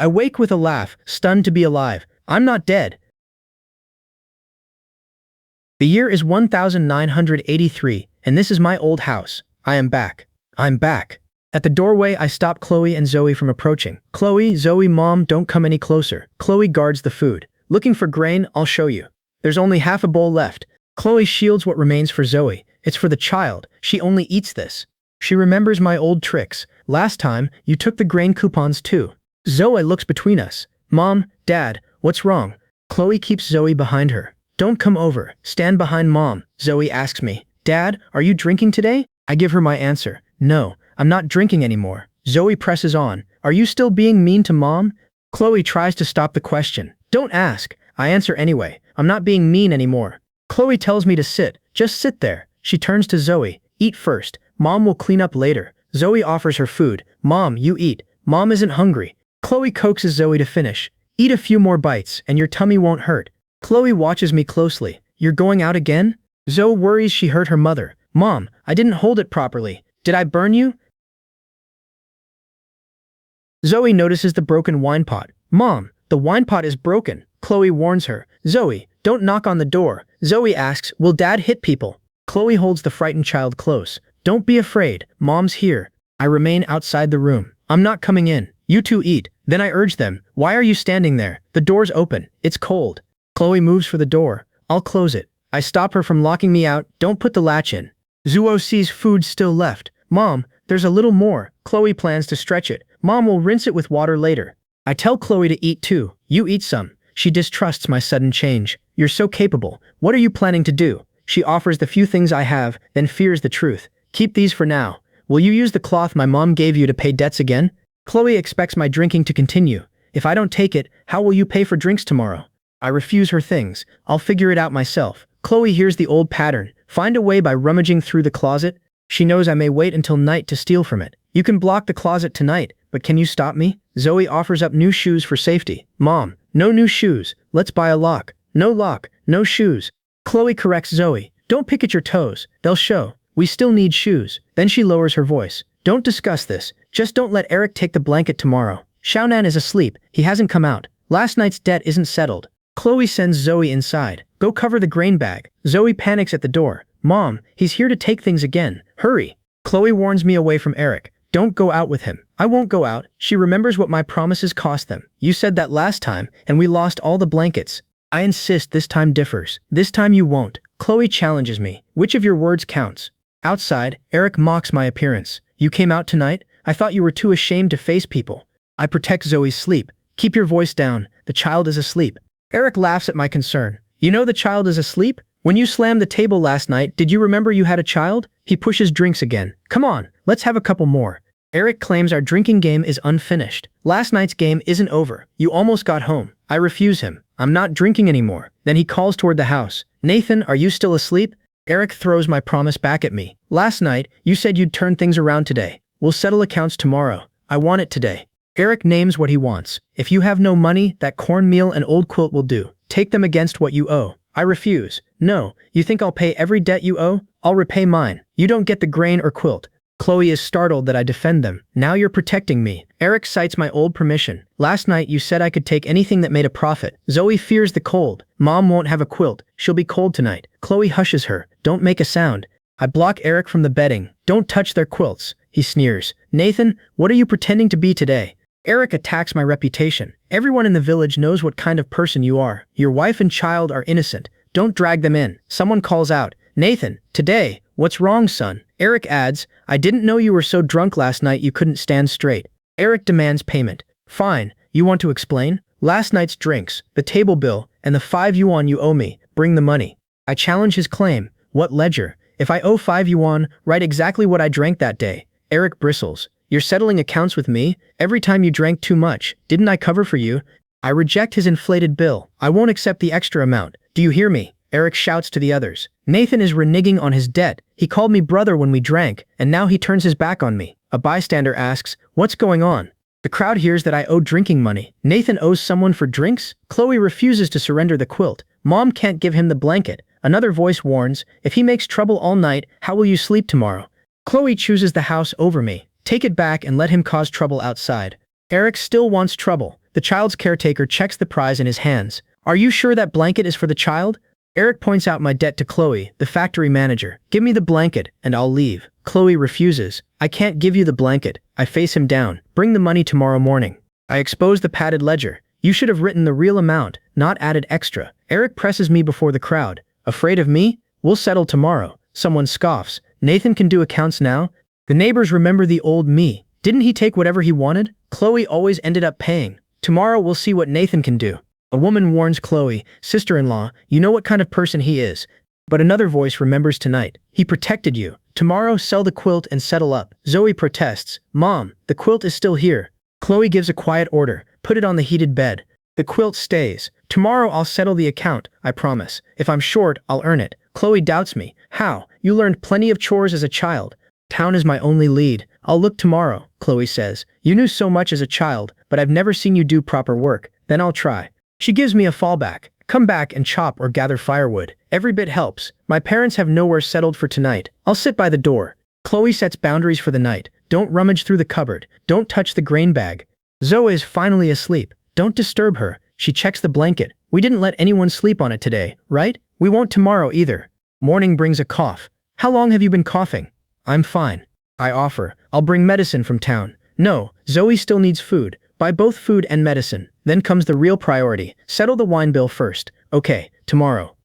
I wake with a laugh, stunned to be alive. I'm not dead. The year is 1983, and this is my old house. I am back. I'm back. At the doorway, I stop Chloe and Zoe from approaching. Chloe, Zoe, Mom, don't come any closer. Chloe guards the food. Looking for grain? I'll show you. There's only half a bowl left. Chloe shields what remains for Zoe. It's for the child. She only eats this. She remembers my old tricks. Last time, you took the grain coupons too. Zoe looks between us. Mom, Dad, what's wrong? Chloe keeps Zoe behind her. Don't come over. Stand behind Mom. Zoe asks me, Dad, are you drinking today? I give her my answer. No, I'm not drinking anymore. Zoe presses on. Are you still being mean to Mom? Chloe tries to stop the question. Don't ask. I answer anyway. I'm not being mean anymore. Chloe tells me to sit. Just sit there. She turns to Zoe. Eat first. Mom will clean up later. Zoe offers her food. Mom, you eat. Mom isn't hungry. Chloe coaxes Zoe to finish. Eat a few more bites and your tummy won't hurt. Chloe watches me closely. You're going out again? Zoe worries she hurt her mother. Mom, I didn't hold it properly. Did I burn you? Zoe notices the broken wine pot. Mom, the wine pot is broken. Chloe warns her. Zoe, don't knock on the door. Zoe asks, will Dad hit people? Chloe holds the frightened child close. Don't be afraid. Mom's here. I remain outside the room. I'm not coming in. You two eat. Then I urge them. Why are you standing there? The door's open. It's cold. Chloe moves for the door. I'll close it. I stop her from locking me out. Don't put the latch in. Zuo sees food still left. Mom, there's a little more. Chloe plans to stretch it. Mom will rinse it with water later. I tell Chloe to eat too. You eat some. She distrusts my sudden change. You're so capable. What are you planning to do? She offers the few things I have, then fears the truth. Keep these for now. Will you use the cloth my mom gave you to pay debts again? Chloe expects my drinking to continue. If I don't take it, how will you pay for drinks tomorrow? I refuse her things. I'll figure it out myself. Chloe hears the old pattern. Find a way by rummaging through the closet. She knows I may wait until night to steal from it. You can block the closet tonight, but can you stop me? Zoe offers up new shoes for safety. Mom, no new shoes. Let's buy a lock. No lock, no shoes. Chloe corrects Zoe. Don't pick at your toes. They'll show. We still need shoes. Then she lowers her voice. Don't discuss this. Just don't let Eric take the blanket tomorrow. Xiaonan is asleep. He hasn't come out. Last night's debt isn't settled. Chloe sends Zoe inside. Go cover the grain bag. Zoe panics at the door. Mom, he's here to take things again. Hurry. Chloe warns me away from Eric. Don't go out with him. I won't go out. She remembers what my promises cost them. You said that last time, and we lost all the blankets. I insist this time differs. This time you won't. Chloe challenges me. Which of your words counts? Outside, Eric mocks my appearance. You came out tonight? I thought you were too ashamed to face people. I protect Zoe's sleep. Keep your voice down. The child is asleep. Eric laughs at my concern. You know the child is asleep? When you slammed the table last night, did you remember you had a child? He pushes drinks again. Come on, let's have a couple more. Eric claims our drinking game is unfinished. Last night's game isn't over. You almost got home. I refuse him. I'm not drinking anymore. Then he calls toward the house. Nathan, are you still asleep? Eric throws my promise back at me. Last night, you said you'd turn things around today. We'll settle accounts tomorrow. I want it today. Eric names what he wants. If you have no money, that cornmeal and old quilt will do. Take them against what you owe. I refuse. No, you think I'll pay every debt you owe? I'll repay mine. You don't get the grain or quilt. Chloe is startled that I defend them. Now you're protecting me. Eric cites my old permission. Last night you said I could take anything that made a profit. Zoe fears the cold. Mom won't have a quilt. She'll be cold tonight. Chloe hushes her. Don't make a sound. I block Eric from the bedding. Don't touch their quilts. He sneers. Nathan, what are you pretending to be today? Eric attacks my reputation. Everyone in the village knows what kind of person you are. Your wife and child are innocent. Don't drag them in. Someone calls out. Nathan, today, what's wrong, son? Eric adds, I didn't know you were so drunk last night you couldn't stand straight. Eric demands payment. Fine, you want to explain? Last night's drinks, the table bill, and the 5 yuan you owe me. Bring the money. I challenge his claim. What ledger? If I owe 5 yuan, write exactly what I drank that day. Eric bristles. You're settling accounts with me? Every time you drank too much, didn't I cover for you? I reject his inflated bill. I won't accept the extra amount. Do you hear me? Eric shouts to the others. Nathan is reneging on his debt. He called me brother when we drank, and now he turns his back on me. A bystander asks, what's going on? The crowd hears that I owe drinking money. Nathan owes someone for drinks? Chloe refuses to surrender the quilt. Mom can't give him the blanket. Another voice warns, if he makes trouble all night, how will you sleep tomorrow? Chloe chooses the house over me. Take it back and let him cause trouble outside. Eric still wants trouble. The child's caretaker checks the prize in his hands. Are you sure that blanket is for the child? Eric points out my debt to Chloe, the factory manager. Give me the blanket, and I'll leave. Chloe refuses. I can't give you the blanket. I face him down. Bring the money tomorrow morning. I expose the padded ledger. You should have written the real amount, not added extra. Eric presses me before the crowd. Afraid of me? We'll settle tomorrow. Someone scoffs. Nathan can do accounts now? The neighbors remember the old me. Didn't he take whatever he wanted? Chloe always ended up paying. Tomorrow we'll see what Nathan can do. A woman warns Chloe, sister-in-law, you know what kind of person he is. But another voice remembers tonight. He protected you. Tomorrow sell the quilt and settle up. Zoe protests. Mom, the quilt is still here. Chloe gives a quiet order. Put it on the heated bed. The quilt stays. Tomorrow I'll settle the account, I promise. If I'm short, I'll earn it. Chloe doubts me. How? You learned plenty of chores as a child. Town is my only lead. I'll look tomorrow, Chloe says. You knew so much as a child, but I've never seen you do proper work. Then I'll try. She gives me a fallback. Come back and chop or gather firewood. Every bit helps. My parents have nowhere settled for tonight. I'll sit by the door. Chloe sets boundaries for the night. Don't rummage through the cupboard. Don't touch the grain bag. Zoe is finally asleep. Don't disturb her. She checks the blanket. We didn't let anyone sleep on it today, right? We won't tomorrow either. Morning brings a cough. How long have you been coughing? I'm fine. I offer. I'll bring medicine from town. No, Zoe still needs food. Buy both food and medicine. Then comes the real priority. Settle the wine bill first. Okay, tomorrow.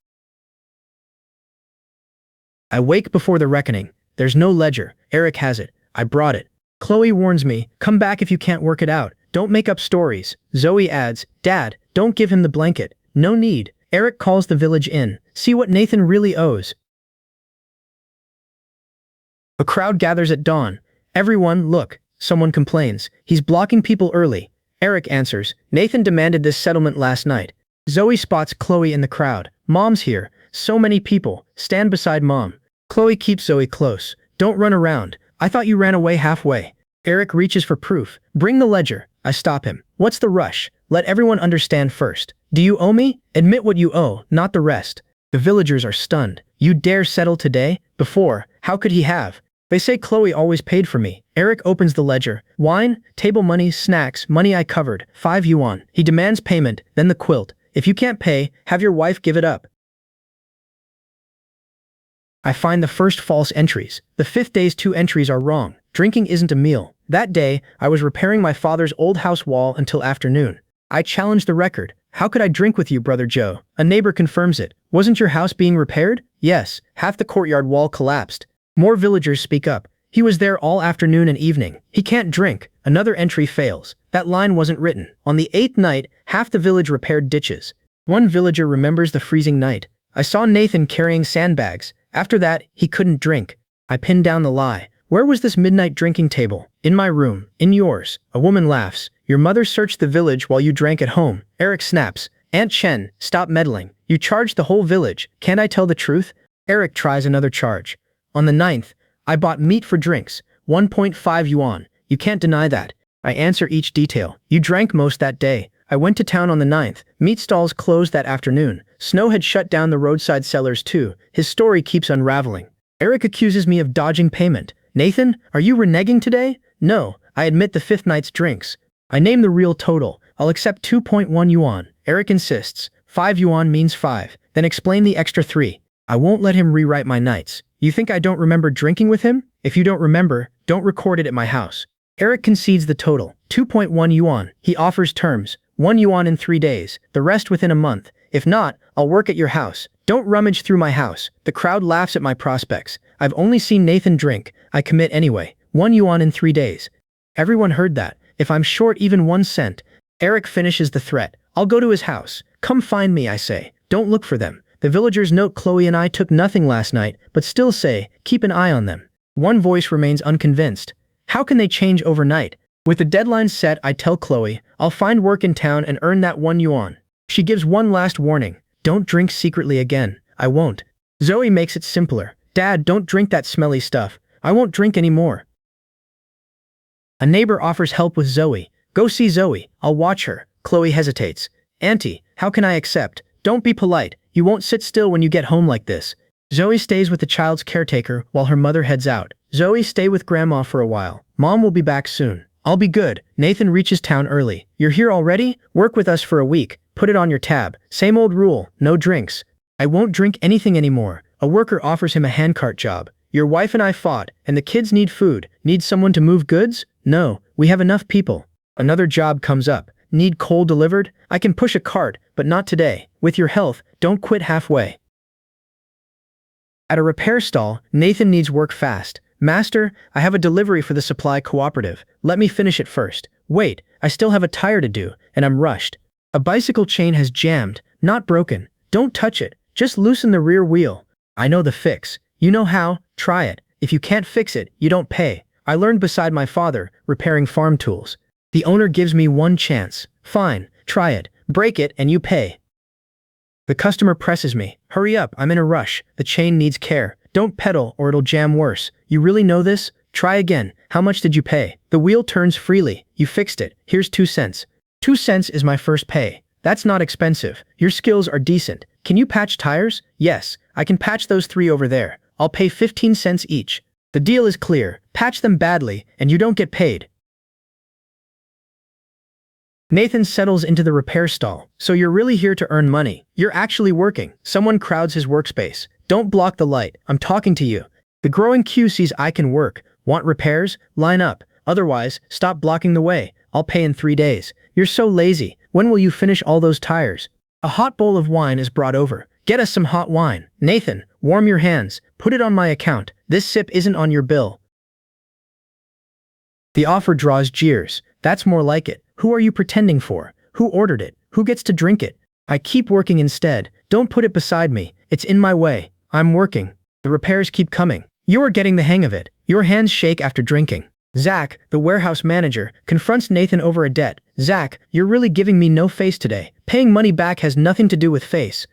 I wake before the reckoning. There's no ledger. Eric has it. I brought it. Chloe warns me, come back if you can't work it out. Don't make up stories. Zoe adds, Dad, don't give him the blanket. No need. Eric calls the village in. See what Nathan really owes. A crowd gathers at dawn. Everyone, look. Someone complains. He's blocking people early. Eric answers. Nathan demanded this settlement last night. Zoe spots Chloe in the crowd. Mom's here. So many people. Stand beside Mom. Chloe keeps Zoe close. Don't run around. I thought you ran away halfway. Eric reaches for proof. Bring the ledger. I stop him. What's the rush? Let everyone understand first. Do you owe me? Admit what you owe, not the rest. The villagers are stunned. You dare settle today? Before, how could he have? They say Chloe always paid for me. Eric opens the ledger. Wine, table money, snacks, money I covered. 5 yuan. He demands payment, then the quilt. If you can't pay, have your wife give it up. I find the first false entries. The 5th day's 2 entries are wrong. Drinking isn't a meal. That day, I was repairing my father's old house wall until afternoon. I challenged the record. How could I drink with you, Brother Joe? A neighbor confirms it. Wasn't your house being repaired? Yes. Half the courtyard wall collapsed. More villagers speak up. He was there all afternoon and evening. He can't drink. Another entry fails. That line wasn't written. On the 8th night, half the village repaired ditches. One villager remembers the freezing night. I saw Nathan carrying sandbags. After that, he couldn't drink. I pinned down the lie. Where was this midnight drinking table? In my room. In yours. A woman laughs. Your mother searched the village while you drank at home. Eric snaps. Aunt Chen, stop meddling. You charged the whole village. Can't I tell the truth? Eric tries another charge. On the 9th, I bought meat for drinks. 1.5 yuan. You can't deny that. I answer each detail. You drank most that day. I went to town on the 9th. Meat stalls closed that afternoon. Snow had shut down the roadside sellers too. His story keeps unraveling. Eric accuses me of dodging payment. Nathan, are you reneging today? No, I admit the 5th night's drinks. I name the real total. I'll accept 2.1 yuan. Eric insists. 5 yuan means 5. Then explain the extra 3. I won't let him rewrite my nights. You think I don't remember drinking with him? If you don't remember, don't record it at my house. Eric concedes the total. 2.1 yuan. He offers terms. 1 yuan in 3 days. The rest within a month. If not, I'll work at your house. Don't rummage through my house. The crowd laughs at my prospects. I've only seen Nathan drink. I commit anyway. 1 yuan in 3 days. Everyone heard that. If I'm short even 1 cent. Eric finishes the threat. I'll go to his house. Come find me, I say. Don't look for them. The villagers note Chloe and I took nothing last night, but still say, keep an eye on them. One voice remains unconvinced. How can they change overnight? With the deadline set, I tell Chloe, I'll find work in town and earn that 1 yuan. She gives one last warning. Don't drink secretly again. I won't. Zoe makes it simpler. Dad, don't drink that smelly stuff. I won't drink anymore. A neighbor offers help with Zoe. Go see Zoe. I'll watch her. Chloe hesitates. Auntie, how can I accept? Don't be polite. You won't sit still when you get home like this. Zoe stays with the child's caretaker while her mother heads out. Zoe, stay with Grandma for a while. Mom will be back soon. I'll be good. Nathan reaches town early. You're here already? Work with us for a week. Put it on your tab. Same old rule, no drinks. I won't drink anything anymore. A worker offers him a handcart job. Your wife and I fought, and the kids need food. Need someone to move goods? No, we have enough people. Another job comes up. Need coal delivered? I can push a cart, but not today. With your health, don't quit halfway. At a repair stall, Nathan needs work fast. Master, I have a delivery for the supply cooperative. Let me finish it first. Wait, I still have a tire to do, and I'm rushed. A bicycle chain has jammed, not broken. Don't touch it. Just loosen the rear wheel. I know the fix. You know how? Try it. If you can't fix it, you don't pay. I learned beside my father, repairing farm tools. The owner gives me one chance. Fine, try it. Break it and you pay. The customer presses me. Hurry up, I'm in a rush. The chain needs care. Don't pedal or it'll jam worse. You really know this? Try again. How much did you pay? The wheel turns freely. You fixed it. Here's 2 cents. 2 cents is my first pay. That's not expensive. Your skills are decent. Can you patch tires? Yes, I can patch those 3 over there. I'll pay 15 cents each. The deal is clear. Patch them badly and you don't get paid. Nathan settles into the repair stall. So you're really here to earn money. You're actually working. Someone crowds his workspace. Don't block the light. I'm talking to you. The growing queue sees I can work. Want repairs? Line up. Otherwise, stop blocking the way. I'll pay in 3 days. You're so lazy. When will you finish all those tires? A hot bowl of wine is brought over. Get us some hot wine. Nathan, warm your hands. Put it on my account. This sip isn't on your bill. The offer draws jeers. That's more like it. Who are you pretending for? Who ordered it? Who gets to drink it? I keep working instead. Don't put it beside me. It's in my way. I'm working. The repairs keep coming. You are getting the hang of it. Your hands shake after drinking. Zach, the warehouse manager, confronts Nathan over a debt. Zach, you're really giving me no face today. Paying money back has nothing to do with face.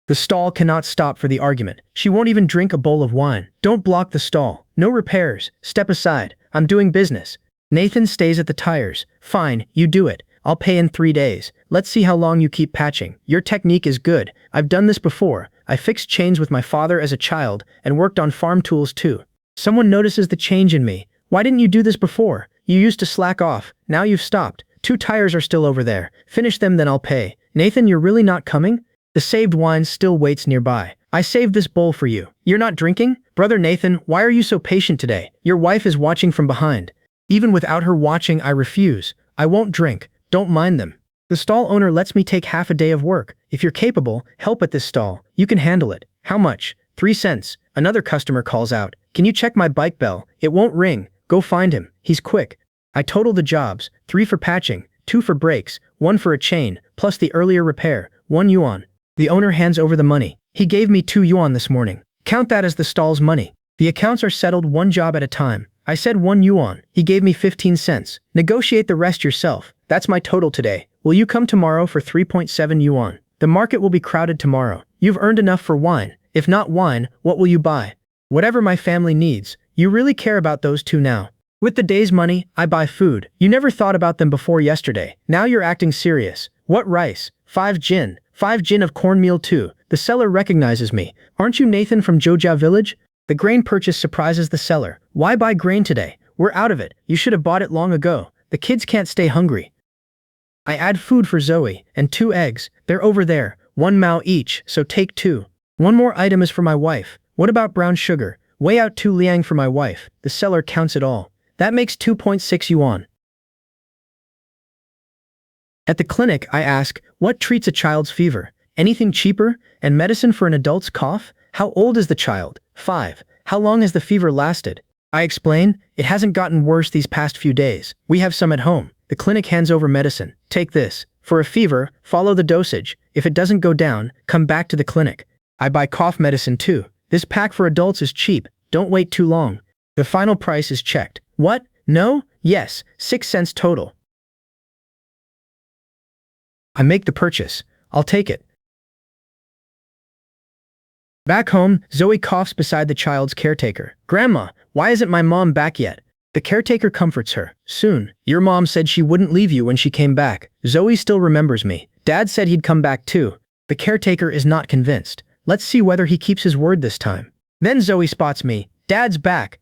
The stall cannot stop for the argument. She won't even drink a bowl of wine. Don't block the stall. No repairs. Step aside. I'm doing business. Nathan stays at the tires. Fine, you do it. I'll pay in 3 days. Let's see how long you keep patching. Your technique is good. I've done this before. I fixed chains with my father as a child and worked on farm tools too. Someone notices the change in me. Why didn't you do this before? You used to slack off. Now you've stopped. 2 tires are still over there. Finish them, then I'll pay. Nathan, you're really not coming? The saved wine still waits nearby. I saved this bowl for you. You're not drinking? Brother Nathan, why are you so patient today? Your wife is watching from behind. Even without her watching, I refuse. I won't drink. Don't mind them. The stall owner lets me take half a day of work. If you're capable, help at this stall. You can handle it. How much? 3 cents. Another customer calls out. Can you check my bike bell? It won't ring. Go find him. He's quick. I total the jobs. 3 for patching, 2 for brakes, 1 for a chain, plus the earlier repair, 1 yuan. The owner hands over the money. He gave me 2 yuan this morning. Count that as the stall's money. The accounts are settled 1 job at a time. I said 1 yuan. He gave me 15 cents. Negotiate the rest yourself. That's my total today. Will you come tomorrow for 3.7 yuan? The market will be crowded tomorrow. You've earned enough for wine. If not wine, what will you buy? Whatever my family needs. You really care about those 2 now. With the day's money, I buy food. You never thought about them before yesterday. Now you're acting serious. What rice? 5 jin. 5 jin of cornmeal too. The seller recognizes me. Aren't you Nathan from Joja village? The grain purchase surprises the seller. Why buy grain today? We're out of it. You should have bought it long ago. The kids can't stay hungry. I add food for Zoe, and 2 eggs. They're over there. 1 mao each, so take 2. 1 more item is for my wife. What about brown sugar? Weigh out 2 liang for my wife. The seller counts it all. That makes 2.6 yuan. At the clinic, I ask, what treats a child's fever? Anything cheaper? And medicine for an adult's cough? How old is the child? 5. How long has the fever lasted? I explain, it hasn't gotten worse these past few days. We have some at home. The clinic hands over medicine. Take this. For a fever, follow the dosage. If it doesn't go down, come back to the clinic. I buy cough medicine too. This pack for adults is cheap. Don't wait too long. The final price is checked. What? No? Yes. 6 cents total. I make the purchase. I'll take it. Back home, Zoe coughs beside the child's caretaker. Grandma, why isn't my mom back yet? The caretaker comforts her. Soon. Your mom said she wouldn't leave you when she came back. Zoe still remembers me. Dad said he'd come back too. The caretaker is not convinced. Let's see whether he keeps his word this time. Then Zoe spots me. Dad's back.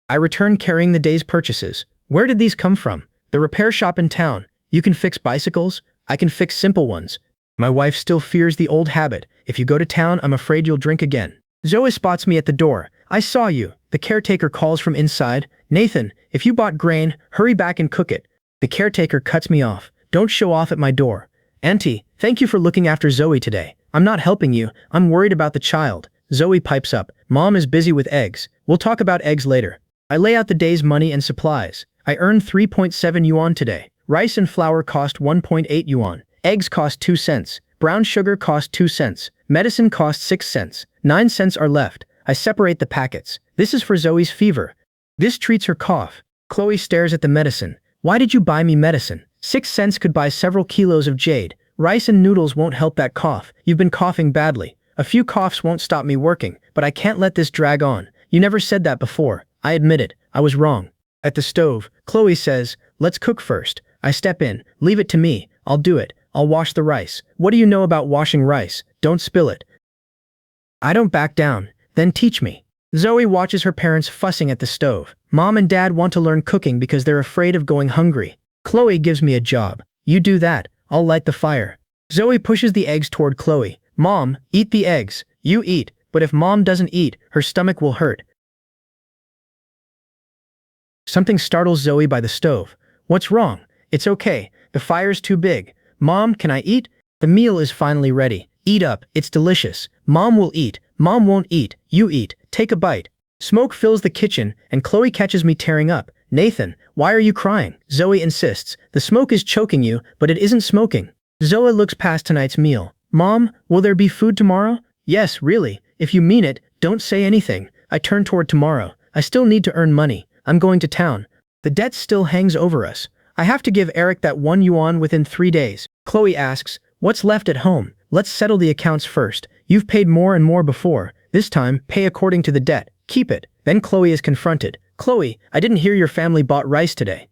I return carrying the day's purchases. Where did these come from? The repair shop in town. You can fix bicycles? I can fix simple ones. My wife still fears the old habit. If you go to town, I'm afraid you'll drink again. Zoe spots me at the door. I saw you. The caretaker calls from inside. Nathan, if you bought grain, hurry back and cook it. The caretaker cuts me off. Don't show off at my door. Auntie, thank you for looking after Zoe today. I'm not helping you. I'm worried about the child. Zoe pipes up. Mom is busy with eggs. We'll talk about eggs later. I lay out the day's money and supplies. I earned 3.7 yuan today. Rice and flour cost 1.8 yuan. Eggs cost 2 cents. Brown sugar cost 2 cents. Medicine cost 6 cents. 9 cents are left. I separate the packets. This is for Zoe's fever. This treats her cough. Chloe stares at the medicine. Why did you buy me medicine? 6 cents could buy several kilos of jade. Rice and noodles won't help that cough. You've been coughing badly. A few coughs won't stop me working, but I can't let this drag on. You never said that before. I admit it. I was wrong. At the stove, Chloe says, let's cook first. I step in. Leave it to me. I'll do it. I'll wash the rice. What do you know about washing rice? Don't spill it. I don't back down. Then teach me. Zoe watches her parents fussing at the stove. Mom and Dad want to learn cooking because they're afraid of going hungry. Chloe gives me a job. You do that. I'll light the fire. Zoe pushes the eggs toward Chloe. Mom, eat the eggs. You eat. But if Mom doesn't eat, her stomach will hurt. Something startles Zoe by the stove. What's wrong? It's okay. The fire's too big. Mom, can I eat? The meal is finally ready. Eat up. It's delicious. Mom will eat. Mom won't eat. You eat. Take a bite. Smoke fills the kitchen, and Chloe catches me tearing up. Nathan, why are you crying? Zoe insists. The smoke is choking you, but it isn't smoking. Zoe looks past tonight's meal. Mom, will there be food tomorrow? Yes, really. If you mean it, don't say anything. I turn toward tomorrow. I still need to earn money. I'm going to town. The debt still hangs over us. I have to give Eric that 1 yuan within 3 days. Chloe asks, what's left at home? Let's settle the accounts first. You've paid more and more before. This time, pay according to the debt. Keep it. Then Chloe is confronted. Chloe, I didn't hear your family bought rice today.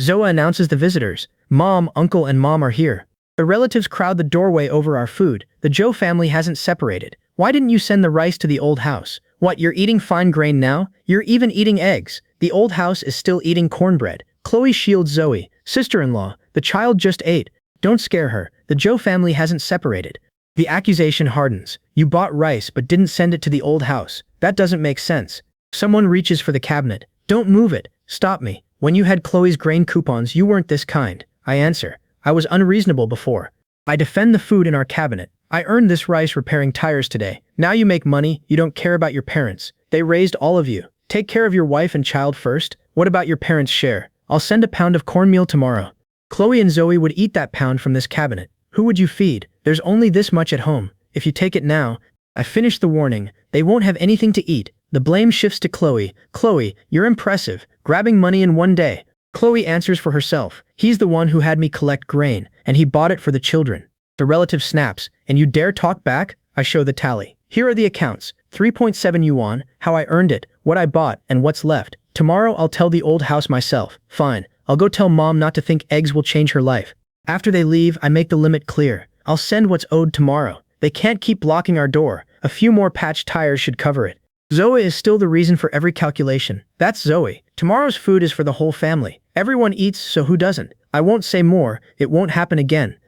Zoe announces the visitors. Mom, Uncle, and Mom are here. The relatives crowd the doorway over our food. The Zhou family hasn't separated. Why didn't you send the rice to the old house? What, you're eating fine grain now? You're even eating eggs. The old house is still eating cornbread. Chloe shields Zoe. Sister-in-law, the child just ate. Don't scare her. The Zhou family hasn't separated. The accusation hardens. You bought rice but didn't send it to the old house. That doesn't make sense. Someone reaches for the cabinet. Don't move it. Stop me. When you had Chloe's grain coupons, you weren't this kind. I answer. I was unreasonable before. I defend the food in our cabinet. I earned this rice repairing tires today. Now you make money, you don't care about your parents. They raised all of you. Take care of your wife and child first. What about your parents' share? I'll send a pound of cornmeal tomorrow. Chloe and Zoe would eat that pound from this cabinet. Who would you feed? There's only this much at home. If you take it now, I finish the warning. They won't have anything to eat. The blame shifts to Chloe. Chloe, you're impressive. Grabbing money in 1 day. Chloe answers for herself. He's the one who had me collect grain, and he bought it for the children. The relative snaps. And you dare talk back? I show the tally. Here are the accounts. 3.7 yuan, how I earned it, what I bought, and what's left. Tomorrow I'll tell the old house myself. Fine. I'll go tell Mom not to think eggs will change her life. After they leave, I make the limit clear. I'll send what's owed tomorrow. They can't keep blocking our door. A few more patched tires should cover it. Zoe is still the reason for every calculation. That's Zoe. Tomorrow's food is for the whole family. Everyone eats, so who doesn't? I won't say more. It won't happen again.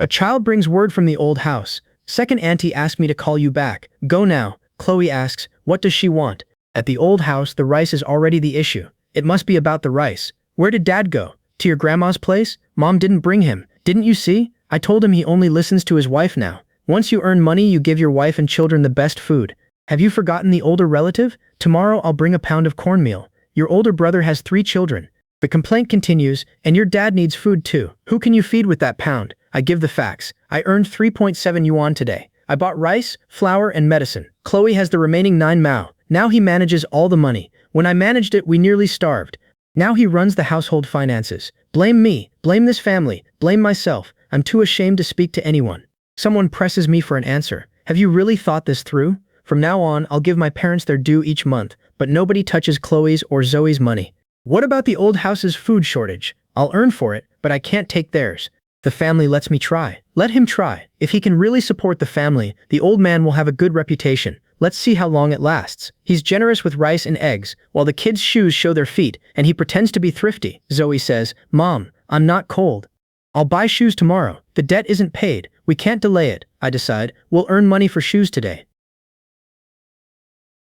A child brings word from the old house. Second auntie asked me to call you back. Go now. Chloe asks, what does she want? At the old house, the rice is already the issue. It must be about the rice. Where did Dad go? To your grandma's place? Mom didn't bring him. Didn't you see? I told him he only listens to his wife now. Once you earn money, you give your wife and children the best food. Have you forgotten the older relative? Tomorrow I'll bring a pound of cornmeal. Your older brother has 3 children. The complaint continues, and your dad needs food too. Who can you feed with that pound? I give the facts. I earned 3.7 yuan today. I bought rice, flour, and medicine. Chloe has the remaining 9 mao. Now he manages all the money. When I managed it, we nearly starved. Now he runs the household finances. Blame me. Blame this family. Blame myself. I'm too ashamed to speak to anyone. Someone presses me for an answer. Have you really thought this through? From now on, I'll give my parents their due each month, but nobody touches Chloe's or Zoe's money. What about the old house's food shortage? I'll earn for it, but I can't take theirs. The family lets me try. Let him try. If he can really support the family, the old man will have a good reputation. Let's see how long it lasts. He's generous with rice and eggs, while the kids' shoes show their feet, and he pretends to be thrifty. Zoe says, Mom, I'm not cold. I'll buy shoes tomorrow. The debt isn't paid. We can't delay it. I decide, we'll earn money for shoes today.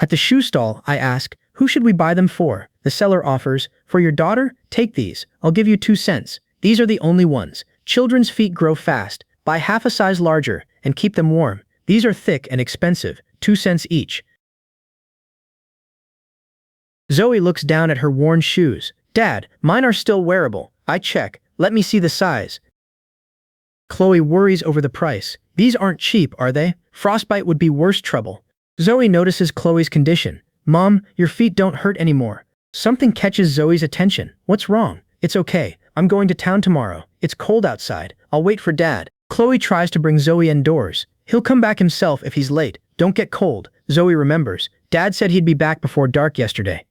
At the shoe stall, I ask, who should we buy them for? The seller offers, for your daughter? Take these. I'll give you 2 cents. These are the only ones. Children's feet grow fast. Buy half a size larger, and keep them warm. These are thick and expensive, 2 cents each. Zoe looks down at her worn shoes. Dad, mine are still wearable. I check. Let me see the size. Chloe worries over the price. These aren't cheap, are they? Frostbite would be worse trouble. Zoe notices Chloe's condition. Mom, your feet don't hurt anymore. Something catches Zoe's attention. What's wrong? It's okay. I'm going to town tomorrow. It's cold outside. I'll wait for Dad. Chloe tries to bring Zoe indoors. He'll come back himself if he's late. Don't get cold. Zoe remembers. Dad said he'd be back before dark yesterday.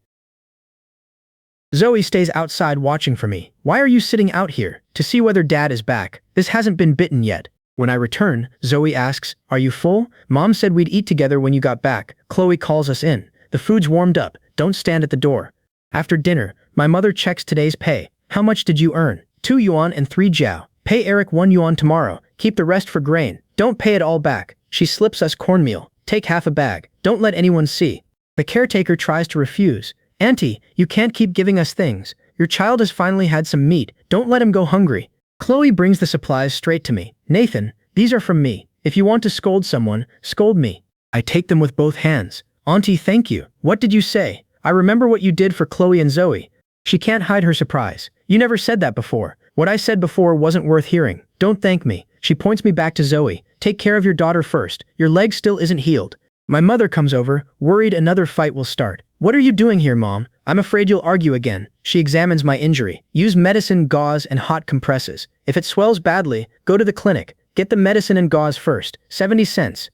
Zoe stays outside watching for me. Why are you sitting out here? To see whether Dad is back. This hasn't been bitten yet. When I return, Zoe asks, are you full? Mom said we'd eat together when you got back. Chloe calls us in. The food's warmed up. Don't stand at the door. After dinner, my mother checks today's pay. How much did you earn? 2 yuan and 3 jiao. Pay Eric 1 yuan tomorrow. Keep the rest for grain. Don't pay it all back. She slips us cornmeal. Take half a bag. Don't let anyone see. The caretaker tries to refuse. Auntie, you can't keep giving us things. Your child has finally had some meat. Don't let him go hungry. Chloe brings the supplies straight to me. Nathan, these are from me. If you want to scold someone, scold me. I take them with both hands. Auntie, thank you. What did you say? I remember what you did for Chloe and Zoe. She can't hide her surprise. You never said that before. What I said before wasn't worth hearing. Don't thank me. She points me back to Zoe. Take care of your daughter first. Your leg still isn't healed. My mother comes over, worried another fight will start. What are you doing here, Mom? I'm afraid you'll argue again. She examines my injury. Use medicine, gauze, and hot compresses. If it swells badly, go to the clinic. Get the medicine and gauze first. 70 cents.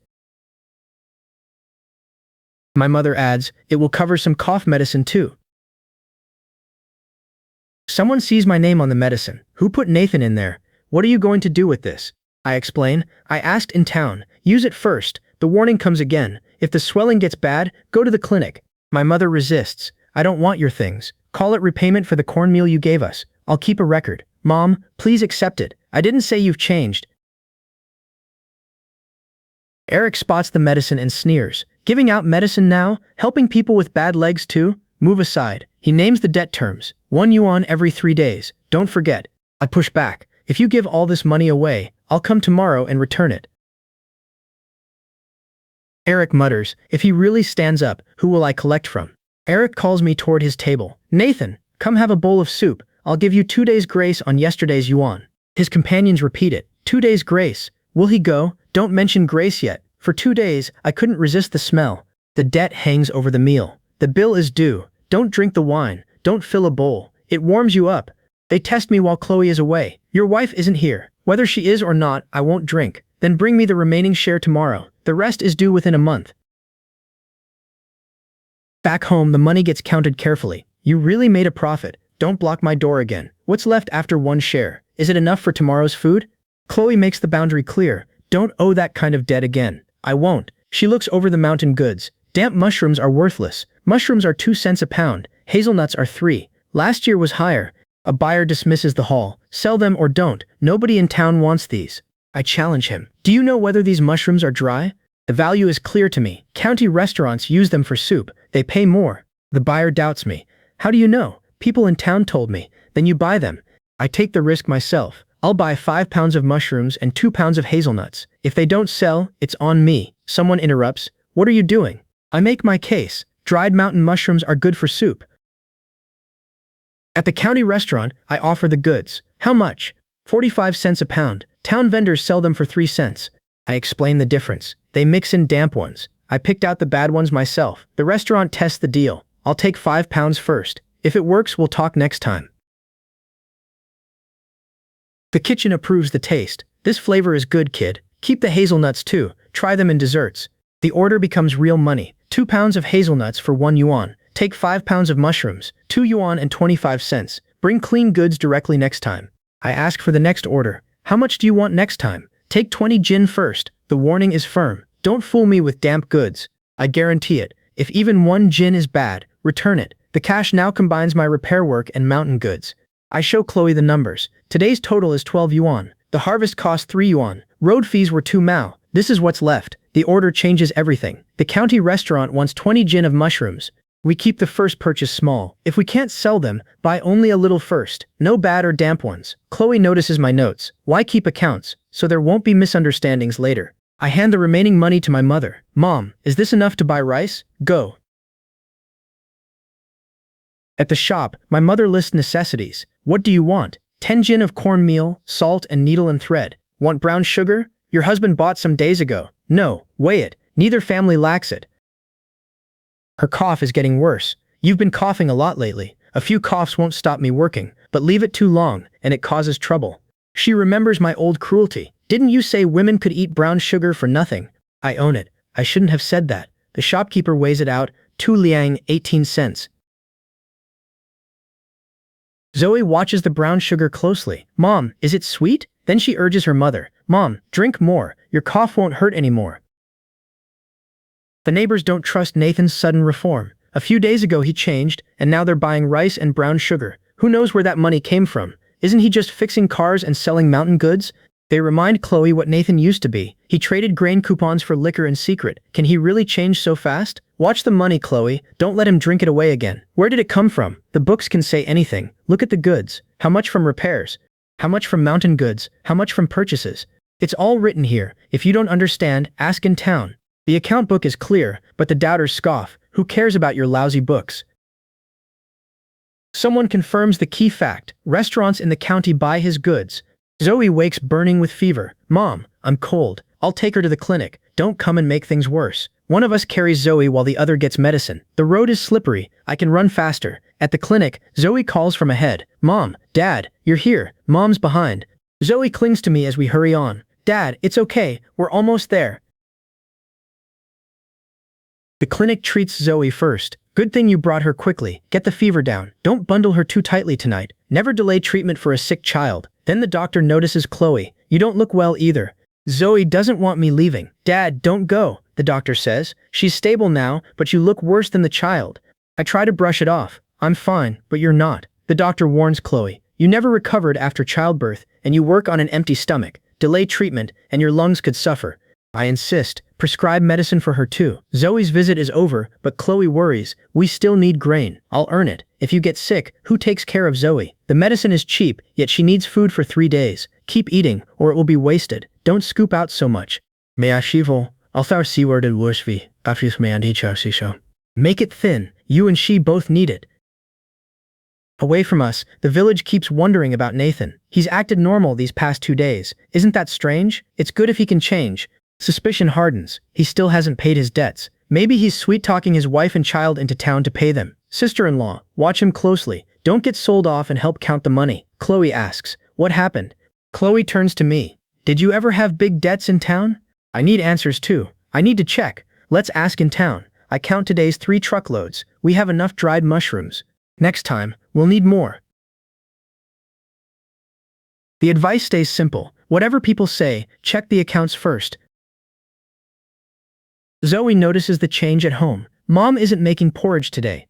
My mother adds, it will cover some cough medicine too. Someone sees my name on the medicine. Who put Nathan in there? What are you going to do with this? I explain. I asked in town. Use it first. The warning comes again. If the swelling gets bad, go to the clinic. My mother resists. I don't want your things. Call it repayment for the cornmeal you gave us. I'll keep a record. Mom, please accept it. I didn't say you've changed. Eric spots the medicine and sneers. Giving out medicine now? Helping people with bad legs too? Move aside. He names the debt terms. 1 yuan every 3 days. Don't forget. I push back. If you give all this money away, I'll come tomorrow and return it. Eric mutters, if he really stands up, who will I collect from? Eric calls me toward his table. Nathan, come have a bowl of soup. I'll give you 2 days grace on yesterday's yuan. His companions repeat it. 2 days grace. Will he go? Don't mention grace yet. For 2 days, I couldn't resist the smell. The debt hangs over the meal. The bill is due. Don't drink the wine. Don't fill a bowl. It warms you up. They test me while Chloe is away. Your wife isn't here. Whether she is or not, I won't drink. Then bring me the remaining share tomorrow. The rest is due within a month. Back home, the money gets counted carefully. You really made a profit. Don't block my door again. What's left after 1 share? Is it enough for tomorrow's food? Chloe makes the boundary clear. Don't owe that kind of debt again. I won't. She looks over the mountain goods. Damp mushrooms are worthless. Mushrooms are 2 cents a pound. Hazelnuts are 3. Last year was higher. A buyer dismisses the haul. Sell them or don't. Nobody in town wants these. I challenge him. Do you know whether these mushrooms are dry? The value is clear to me. County restaurants use them for soup. They pay more. The buyer doubts me. How do you know? People in town told me. Then you buy them. I take the risk myself. I'll buy 5 pounds of mushrooms and 2 pounds of hazelnuts. If they don't sell, it's on me. Someone interrupts. What are you doing? I make my case. Dried mountain mushrooms are good for soup. At the county restaurant, I offer the goods. How much? 45 cents a pound. Town vendors sell them for 3 cents. I explain the difference. They mix in damp ones. I picked out the bad ones myself. The restaurant tests the deal. I'll take 5 pounds first. If it works, we'll talk next time. The kitchen approves the taste. This flavor is good, kid. Keep the hazelnuts too. Try them in desserts. The order becomes real money. 2 pounds of hazelnuts for 1 yuan. Take 5 pounds of mushrooms, 2 yuan and 25 cents. Bring clean goods directly next time. I ask for the next order. How much do you want next time? Take 20 jin first. The warning is firm. Don't fool me with damp goods. I guarantee it. If even one jin is bad, return it. The cash now combines my repair work and mountain goods. I show Chloe the numbers. Today's total is 12 yuan. The harvest cost 3 yuan. Road fees were 2 mao. This is what's left. The order changes everything. The county restaurant wants 20 jin of mushrooms. We keep the first purchase small. If we can't sell them, buy only a little first. No bad or damp ones. Chloe notices my notes. Why keep accounts? So there won't be misunderstandings later. I hand the remaining money to my mother. Mom, is this enough to buy rice? Go. At the shop, my mother lists necessities. What do you want? 10 jin of cornmeal, salt and needle and thread. Want brown sugar? Your husband bought some days ago. No, weigh it. Neither family lacks it. Her cough is getting worse. You've been coughing a lot lately. A few coughs won't stop me working, but leave it too long, and it causes trouble. She remembers my old cruelty. Didn't you say women could eat brown sugar for nothing? I own it. I shouldn't have said that. The shopkeeper weighs it out. 2 liang, 18 cents. Zoe watches the brown sugar closely. Mom, is it sweet? Then she urges her mother. Mom, drink more. Your cough won't hurt anymore. The neighbors don't trust Nathan's sudden reform. A few days ago he changed, and now they're buying rice and brown sugar. Who knows where that money came from? Isn't he just fixing cars and selling mountain goods? They remind Chloe what Nathan used to be. He traded grain coupons for liquor in secret. Can he really change so fast? Watch the money, Chloe. Don't let him drink it away again. Where did it come from? The books can say anything. Look at the goods. How much from repairs? How much from mountain goods? How much from purchases? It's all written here. If you don't understand, ask in town. The account book is clear, but the doubters scoff. Who cares about your lousy books? Someone confirms the key fact. Restaurants in the county buy his goods. Zoe wakes burning with fever. Mom, I'm cold. I'll take her to the clinic. Don't come and make things worse. One of us carries Zoe while the other gets medicine. The road is slippery. I can run faster. At the clinic, Zoe calls from ahead. Mom, Dad, you're here. Mom's behind. Zoe clings to me as we hurry on. Dad, it's okay. We're almost there. The clinic treats Zoe first. Good thing you brought her quickly. Get the fever down. Don't bundle her too tightly tonight. Never delay treatment for a sick child. Then the doctor notices Chloe. You don't look well either. Zoe doesn't want me leaving. Dad, don't go, the doctor says. She's stable now, but you look worse than the child. I try to brush it off. I'm fine, but you're not. The doctor warns Chloe. You never recovered after childbirth, and you work on an empty stomach. Delay treatment, and your lungs could suffer. I insist. Prescribe medicine for her too. Zoe's visit is over, but Chloe worries. We still need grain. I'll earn it. If you get sick, who takes care of Zoe? The medicine is cheap, yet she needs food for 3 days. Keep eating, or it will be wasted. Don't scoop out so much. Make it thin. You and she both need it. Away from us, the village keeps wondering about Nathan. He's acted normal these past 2 days. Isn't that strange? It's good if he can change. Suspicion hardens. He still hasn't paid his debts. Maybe he's sweet-talking his wife and child into town to pay them. Sister-in-law, watch him closely. Don't get sold off and help count the money. Chloe asks, what happened? Chloe turns to me. Did you ever have big debts in town? I need answers too. I need to check. Let's ask in town. I count today's 3 truckloads. We have enough dried mushrooms. Next time, we'll need more. The advice stays simple. Whatever people say, check the accounts first. Zoe notices the change at home. Mom isn't making porridge today.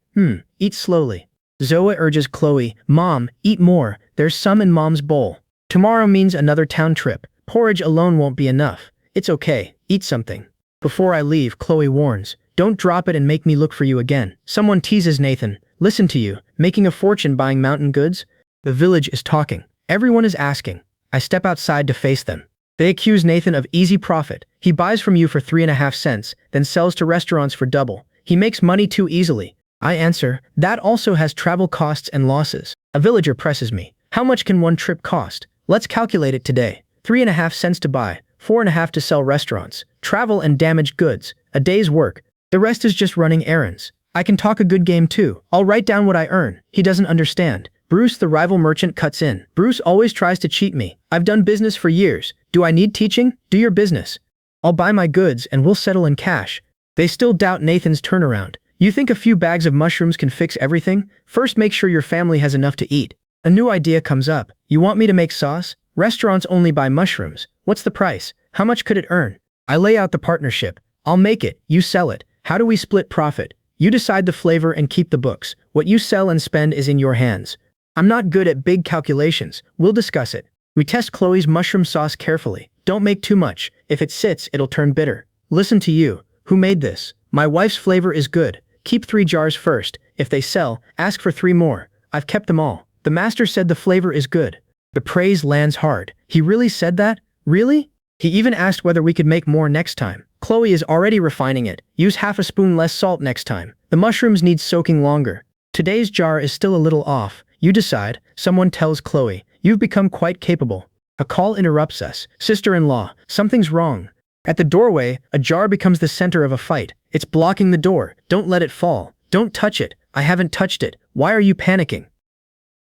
Eat slowly. Zoe urges Chloe, Mom, eat more. There's some in Mom's bowl. Tomorrow means another town trip. Porridge alone won't be enough. It's okay. Eat something. Before I leave, Chloe warns, don't drop it and make me look for you again. Someone teases Nathan. Listen to you, making a fortune buying mountain goods? The village is talking. Everyone is asking. I step outside to face them. They accuse Nathan of easy profit. He buys from you for 3.5 cents, then sells to restaurants for double. He makes money too easily. I answer, that also has travel costs and losses. A villager presses me. How much can one trip cost? Let's calculate it today. 3.5 cents to buy, 4.5 to sell restaurants, travel and damaged goods, a day's work. The rest is just running errands. I can talk a good game too. I'll write down what I earn. He doesn't understand. Bruce, the rival merchant, cuts in. Bruce always tries to cheat me. I've done business for years. Do I need teaching? Do your business. I'll buy my goods and we'll settle in cash. They still doubt Nathan's turnaround. You think a few bags of mushrooms can fix everything? First, make sure your family has enough to eat. A new idea comes up. You want me to make sauce? Restaurants only buy mushrooms. What's the price? How much could it earn? I lay out the partnership. I'll make it. You sell it. How do we split profit? You decide the flavor and keep the books. What you sell and spend is in your hands. I'm not good at big calculations. We'll discuss it. We test Chloe's mushroom sauce carefully. Don't make too much. If it sits, it'll turn bitter. Listen to you. Who made this? My wife's flavor is good. Keep 3 jars first. If they sell, ask for 3 more. I've kept them all. The master said the flavor is good. The praise lands hard. He really said that? Really? He even asked whether we could make more next time. Chloe is already refining it. Use half a spoon less salt next time. The mushrooms need soaking longer. Today's jar is still a little off. You decide. Someone tells Chloe. You've become quite capable. A call interrupts us. Sister-in-law, something's wrong. At the doorway, a jar becomes the center of a fight. It's blocking the door. Don't let it fall. Don't touch it. I haven't touched it. Why are you panicking?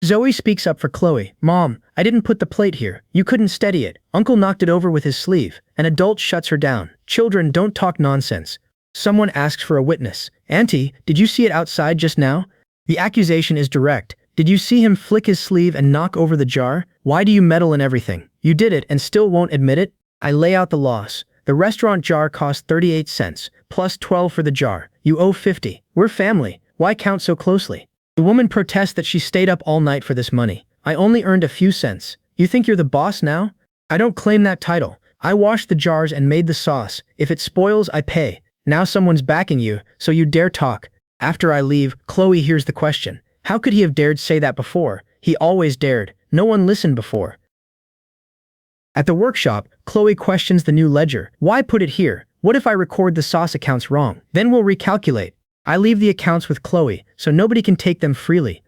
Zoe speaks up for Chloe. Mom, I didn't put the plate here. You couldn't steady it. Uncle knocked it over with his sleeve. An adult shuts her down. Children, don't talk nonsense. Someone asks for a witness. Auntie, did you see it outside just now? The accusation is direct. Did you see him flick his sleeve and knock over the jar? Why do you meddle in everything? You did it and still won't admit it? I lay out the loss. The restaurant jar cost 38 cents, plus 12 for the jar. You owe 50. We're family. Why count so closely? The woman protests that she stayed up all night for this money. I only earned a few cents. You think you're the boss now? I don't claim that title. I washed the jars and made the sauce. If it spoils, I pay. Now someone's backing you, so you dare talk. After I leave, Chloe hears the question. How could he have dared say that before? He always dared. No one listened before. At the workshop, Chloe questions the new ledger. Why put it here? What if I record the sauce accounts wrong? Then we'll recalculate. I leave the accounts with Chloe, so nobody can take them freely.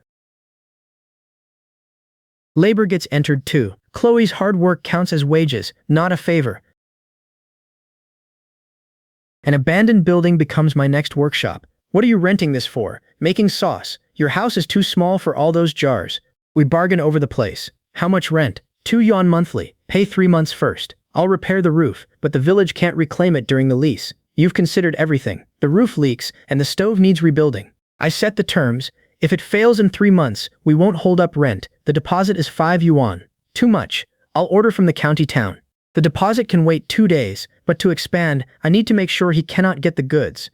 Labor gets entered too. Chloe's hard work counts as wages, not a favor. An abandoned building becomes my next workshop. What are you renting this for? Making sauce. Your house is too small for all those jars. We bargain over the place. How much rent? 2 yuan monthly. Pay 3 months first. I'll repair the roof, but the village can't reclaim it during the lease. You've considered everything. The roof leaks, and the stove needs rebuilding. I set the terms. If it fails in 3 months, we won't hold up rent. The deposit is 5 yuan. Too much. I'll order from the county town. The deposit can wait 2 days, but to expand, I need to make sure he cannot get the goods.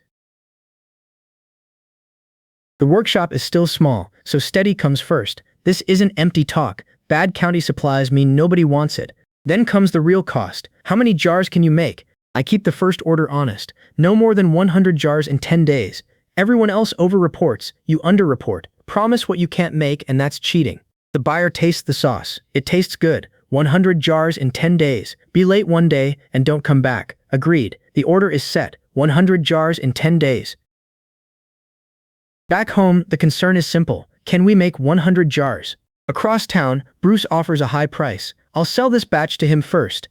The workshop is still small, so steady comes first. This isn't empty talk. Bad county supplies mean nobody wants it. Then comes the real cost. How many jars can you make? I keep the first order honest. No more than 100 jars in 10 days. Everyone else over-reports. You under-report. Promise what you can't make, and that's cheating. The buyer tastes the sauce. It tastes good. 100 jars in 10 days. Be late 1 day and don't come back. Agreed. The order is set. 100 jars in 10 days. Back home, the concern is simple. Can we make 100 jars? Across town, Bruce offers a high price. I'll sell this batch to him first.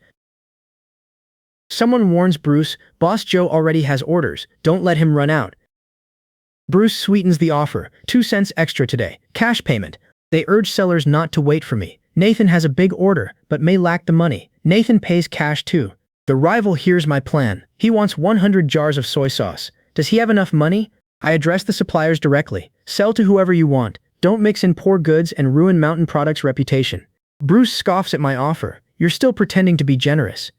Someone warns Bruce, Boss Joe already has orders. Don't let him run out. Bruce sweetens the offer. 2 cents extra today. Cash payment. They urge sellers not to wait for me. Nathan has a big order, but may lack the money. Nathan pays cash too. The rival hears my plan. He wants 100 jars of soy sauce. Does he have enough money? I address the suppliers directly. Sell to whoever you want. Don't mix in poor goods and ruin Mountain Products' reputation. Bruce scoffs at my offer. You're still pretending to be generous.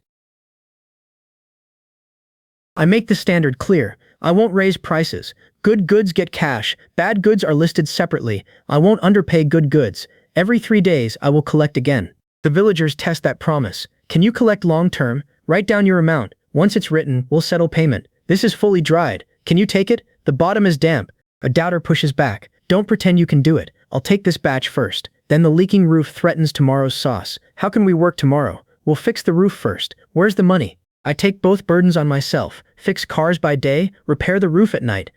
I make the standard clear. I won't raise prices. Good goods get cash. Bad goods are listed separately. I won't underpay good goods. Every 3 days, I will collect again. The villagers test that promise. Can you collect long-term? Write down your amount. Once it's written, we'll settle payment. This is fully dried. Can you take it? The bottom is damp. A doubter pushes back. Don't pretend you can do it. I'll take this batch first. Then the leaking roof threatens tomorrow's sauce. How can we work tomorrow? We'll fix the roof first. Where's the money? I take both burdens on myself. Fix cars by day, repair the roof at night.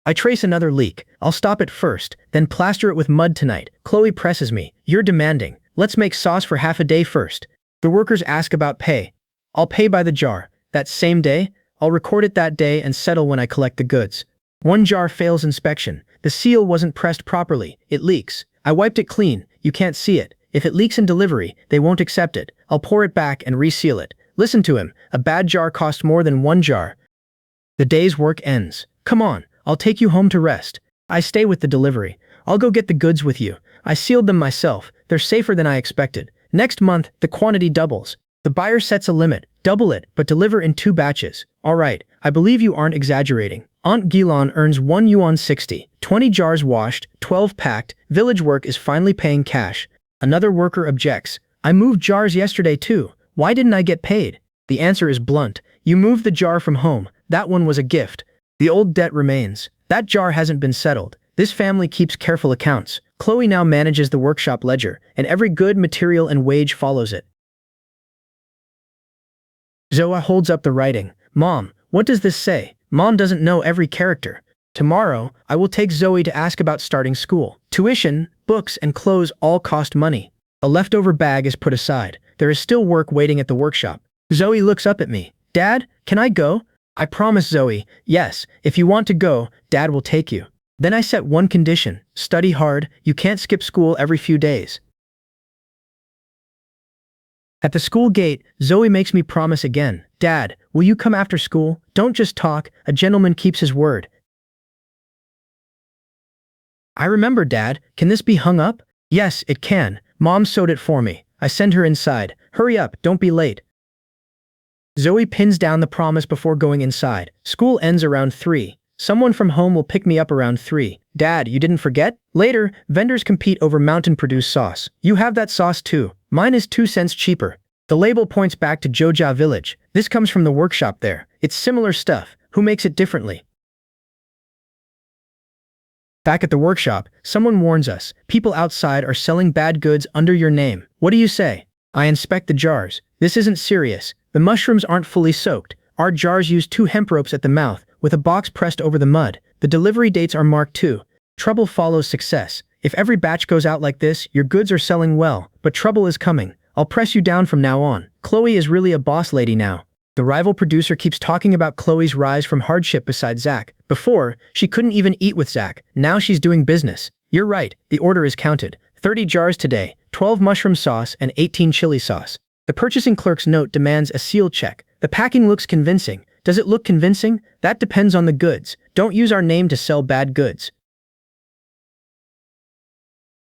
I trace another leak. I'll stop it first, then plaster it with mud tonight. Chloe presses me. You're demanding. Let's make sauce for half a day first. The workers ask about pay. I'll pay by the jar. That same day? I'll record it that day and settle when I collect the goods. 1 jar fails inspection. The seal wasn't pressed properly. It leaks. I wiped it clean. You can't see it. If it leaks in delivery, they won't accept it. I'll pour it back and reseal it. Listen to him. A bad jar costs more than 1 jar. The day's work ends. Come on, I'll take you home to rest. I stay with the delivery. I'll go get the goods with you. I sealed them myself. They're safer than I expected. Next month, the quantity doubles. The buyer sets a limit. Double it, but deliver in 2 batches. Alright, I believe you aren't exaggerating. Aunt Gilon earns 1 yuan 60, 20 jars washed, 12 packed, village work is finally paying cash. Another worker objects. I moved jars yesterday too. Why didn't I get paid? The answer is blunt. You moved the jar from home. That one was a gift. The old debt remains. That jar hasn't been settled. This family keeps careful accounts. Chloe now manages the workshop ledger, and every good, material, and wage follows it. Zoa holds up the writing. Mom, what does this say? Mom doesn't know every character. Tomorrow, I will take Zoe to ask about starting school. Tuition, books, and clothes all cost money. A leftover bag is put aside. There is still work waiting at the workshop. Zoe looks up at me. Dad, can I go? I promise Zoe, yes, if you want to go, Dad will take you. Then I set one condition. Study hard. You can't skip school every few days. At the school gate, Zoe makes me promise again. Dad, will you come after school? Don't just talk. A gentleman keeps his word. I remember, Dad. Can this be hung up? Yes, it can. Mom sewed it for me. I send her inside. Hurry up, don't be late. Zoe pins down the promise before going inside. School ends around 3. Someone from home will pick me up around 3. Dad, you didn't forget? Later, vendors compete over mountain-produced sauce. You have that sauce too. Mine is 2 cents cheaper. The label points back to Joja village. This comes from the workshop there. It's similar stuff. Who makes it differently? Back at the workshop, someone warns us. People outside are selling bad goods under your name. What do you say? I inspect the jars. This isn't serious. The mushrooms aren't fully soaked. Our jars use 2 hemp ropes at the mouth, with a box pressed over the mud. The delivery dates are marked too. Trouble follows success. If every batch goes out like this, your goods are selling well, but trouble is coming. I'll press you down from now on. Chloe is really a boss lady now. The rival producer keeps talking about Chloe's rise from hardship beside Zach. Before, she couldn't even eat with Zach. Now she's doing business. You're right, the order is counted. 30 jars today, 12 mushroom sauce and 18 chili sauce. The purchasing clerk's note demands a seal check. The packing looks convincing. Does it look convincing? That depends on the goods. Don't use our name to sell bad goods.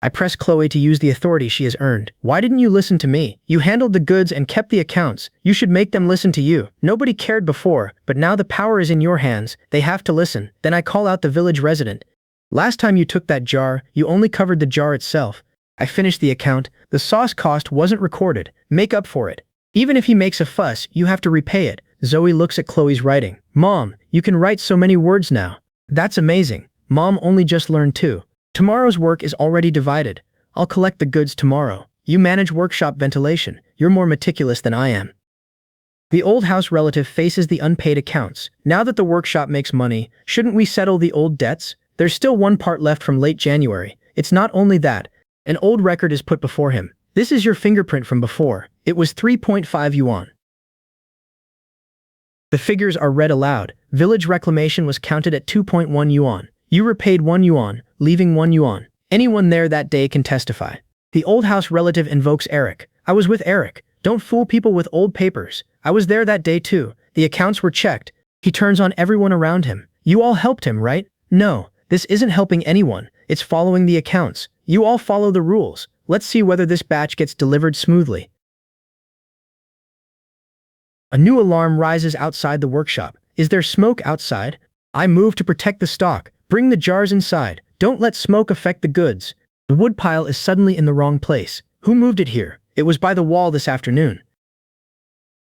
I press Chloe to use the authority she has earned. Why didn't you listen to me? You handled the goods and kept the accounts. You should make them listen to you. Nobody cared before, but now the power is in your hands. They have to listen. Then I call out the village resident. Last time you took that jar, you only covered the jar itself. I finished the account. The sauce cost wasn't recorded. Make up for it. Even if he makes a fuss, you have to repay it. Zoe looks at Chloe's writing. Mom, you can write so many words now. That's amazing. Mom only just learned too. Tomorrow's work is already divided. I'll collect the goods tomorrow. You manage workshop ventilation. You're more meticulous than I am. The old house relative faces the unpaid accounts. Now that the workshop makes money, shouldn't we settle the old debts? There's still one part left from late January. It's not only that. An old record is put before him. This is your fingerprint from before. It was 3.5 yuan. The figures are read aloud. Village reclamation was counted at 2.1 yuan. You repaid 1 yuan, leaving 1 yuan. Anyone there that day can testify. The old house relative invokes Eric. I was with Eric. Don't fool people with old papers. I was there that day too. The accounts were checked. He turns on everyone around him. You all helped him, right? No, this isn't helping anyone. It's following the accounts. You all follow the rules. Let's see whether this batch gets delivered smoothly. A new alarm rises outside the workshop. Is there smoke outside? I move to protect the stock. Bring the jars inside. Don't let smoke affect the goods. The woodpile is suddenly in the wrong place. Who moved it here? It was by the wall this afternoon.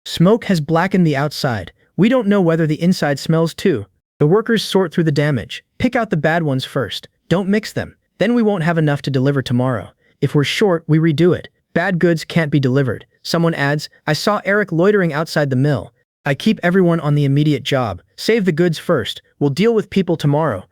Smoke has blackened the outside. We don't know whether the inside smells too. The workers sort through the damage. Pick out the bad ones first. Don't mix them. Then we won't have enough to deliver tomorrow. If we're short, we redo it. Bad goods can't be delivered. Someone adds, I saw Eric loitering outside the mill. I keep everyone on the immediate job. Save the goods first. We'll deal with people tomorrow.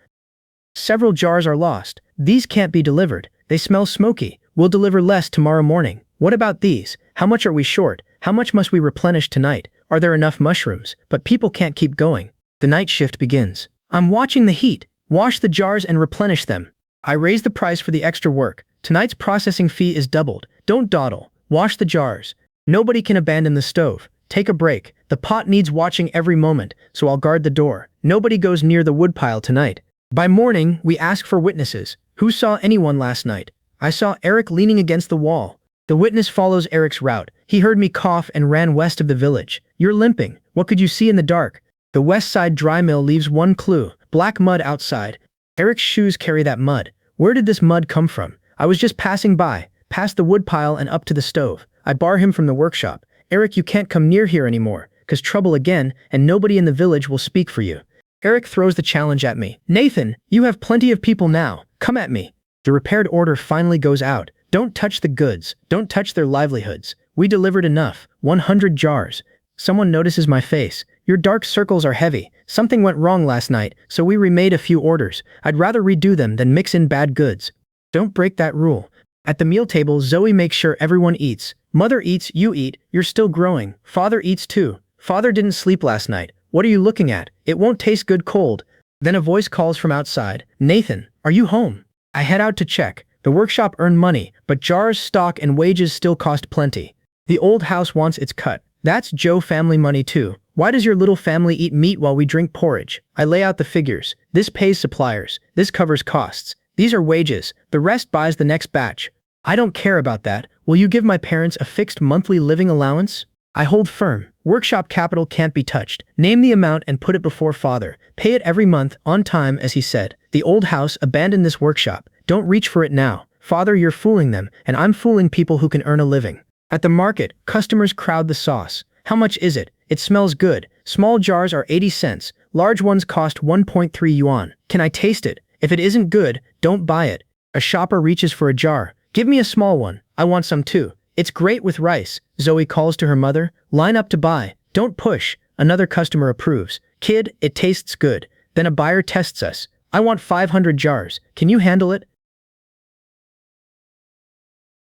Several jars are lost. These can't be delivered. They smell smoky. We'll deliver less tomorrow morning. What about these? How much are we short? How much must we replenish tonight? Are there enough mushrooms? But people can't keep going. The night shift begins. I'm watching the heat. Wash the jars and replenish them. I raise the price for the extra work. Tonight's processing fee is doubled. Don't dawdle. Wash the jars. Nobody can abandon the stove. Take a break. The pot needs watching every moment, so I'll guard the door. Nobody goes near the woodpile tonight. By morning, we ask for witnesses. Who saw anyone last night? I saw Eric leaning against the wall. The witness follows Eric's route. He heard me cough and ran west of the village. You're limping. What could you see in the dark? The west side dry mill leaves one clue. Black mud outside. Eric's shoes carry that mud. Where did this mud come from? I was just passing by, past the woodpile and up to the stove. I bar him from the workshop. Eric, you can't come near here anymore, 'cause trouble again, and nobody in the village will speak for you. Eric throws the challenge at me. Nathan, you have plenty of people now. Come at me. The repaired order finally goes out. Don't touch the goods. Don't touch their livelihoods. We delivered enough. 100 jars. Someone notices my face. Your dark circles are heavy. Something went wrong last night, so we remade a few orders. I'd rather redo them than mix in bad goods. Don't break that rule. At the meal table, Zoe makes sure everyone eats. Mother eats, you eat, you're still growing. Father eats too. Father didn't sleep last night. What are you looking at? It won't taste good cold. Then a voice calls from outside. Nathan, are you home? I head out to check. The workshop earned money, but jars, stock, and wages still cost plenty. The old house wants its cut. That's Joe family money too. Why does your little family eat meat while we drink porridge? I lay out the figures. This pays suppliers. This covers costs. These are wages. The rest buys the next batch. I don't care about that. Will you give my parents a fixed monthly living allowance? I hold firm. Workshop capital can't be touched. Name the amount and put it before father. Pay it every month, on time, as he said. The old house abandoned this workshop. Don't reach for it now. Father, you're fooling them, and I'm fooling people who can earn a living. At the market, customers crowd the sauce. How much is it? It smells good. Small jars are 80 cents. Large ones cost 1.3 yuan. Can I taste it? If it isn't good, don't buy it. A shopper reaches for a jar. Give me a small one. I want some too. It's great with rice. Zoe calls to her mother. Line up to buy. Don't push. Another customer approves. Kid, it tastes good. Then a buyer tests us. I want 500 jars. Can you handle it?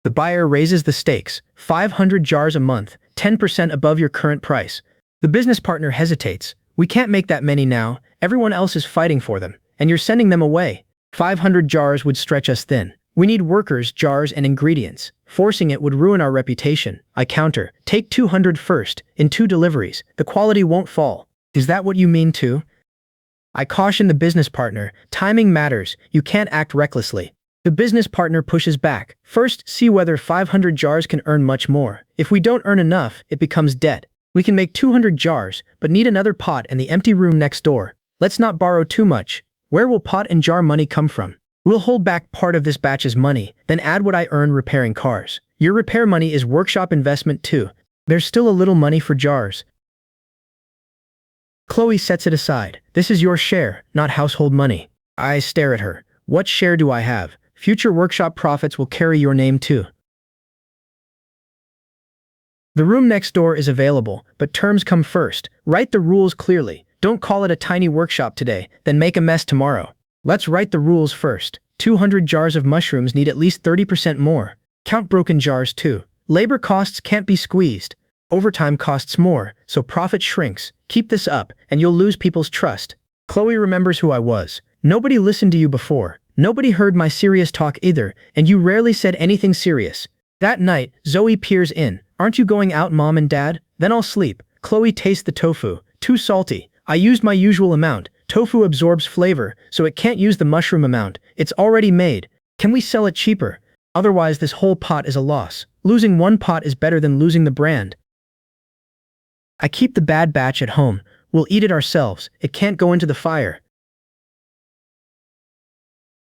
The buyer raises the stakes. 500 jars a month, 10% above your current price. The business partner hesitates. We can't make that many now. Everyone else is fighting for them, and you're sending them away. 500 jars would stretch us thin. We need workers, jars, and ingredients. Forcing it would ruin our reputation. I counter. Take 200 first, in 2 deliveries. The quality won't fall. Is that what you mean too? I caution the business partner. Timing matters. You can't act recklessly. The business partner pushes back. First, see whether 500 jars can earn much more. If we don't earn enough, it becomes debt. We can make 200 jars, but need another pot and the empty room next door. Let's not borrow too much. Where will pot and jar money come from? We'll hold back part of this batch's money, then add what I earn repairing cars. Your repair money is workshop investment too. There's still a little money for jars. Chloe sets it aside. This is your share, not household money. I stare at her. What share do I have? Future workshop profits will carry your name too. The room next door is available, but terms come first. Write the rules clearly. Don't call it a tiny workshop today, then make a mess tomorrow. Let's write the rules first. 200 jars of mushrooms need at least 30% more. Count broken jars too. Labor costs can't be squeezed. Overtime costs more, so profit shrinks. Keep this up, and you'll lose people's trust. Chloe remembers who I was. Nobody listened to you before. Nobody heard my serious talk either, and you rarely said anything serious. That night, Zoe peers in. Aren't you going out, Mom and Dad? Then I'll sleep. Chloe tastes the tofu. Too salty. I used my usual amount. Tofu absorbs flavor, so it can't use the mushroom amount. It's already made. Can we sell it cheaper? Otherwise, this whole pot is a loss. Losing one pot is better than losing the brand. I keep the bad batch at home. We'll eat it ourselves. It can't go into the fire.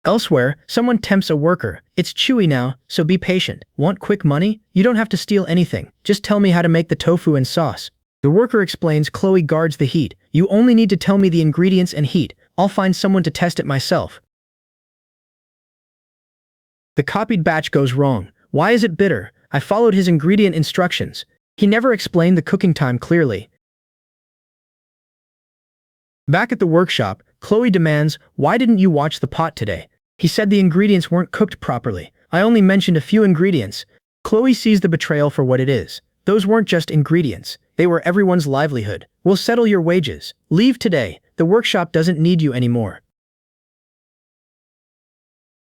Elsewhere, someone tempts a worker. It's chewy now, so be patient. Want quick money? You don't have to steal anything. Just tell me how to make the tofu and sauce. The worker explains. Chloe guards the heat. You only need to tell me the ingredients and heat. I'll find someone to test it myself. The copied batch goes wrong. Why is it bitter? I followed his ingredient instructions. He never explained the cooking time clearly. Back at the workshop, Chloe demands, why didn't you watch the pot today? He said the ingredients weren't cooked properly. I only mentioned a few ingredients. Chloe sees the betrayal for what it is. Those weren't just ingredients. They were everyone's livelihood. We'll settle your wages. Leave today. The workshop doesn't need you anymore.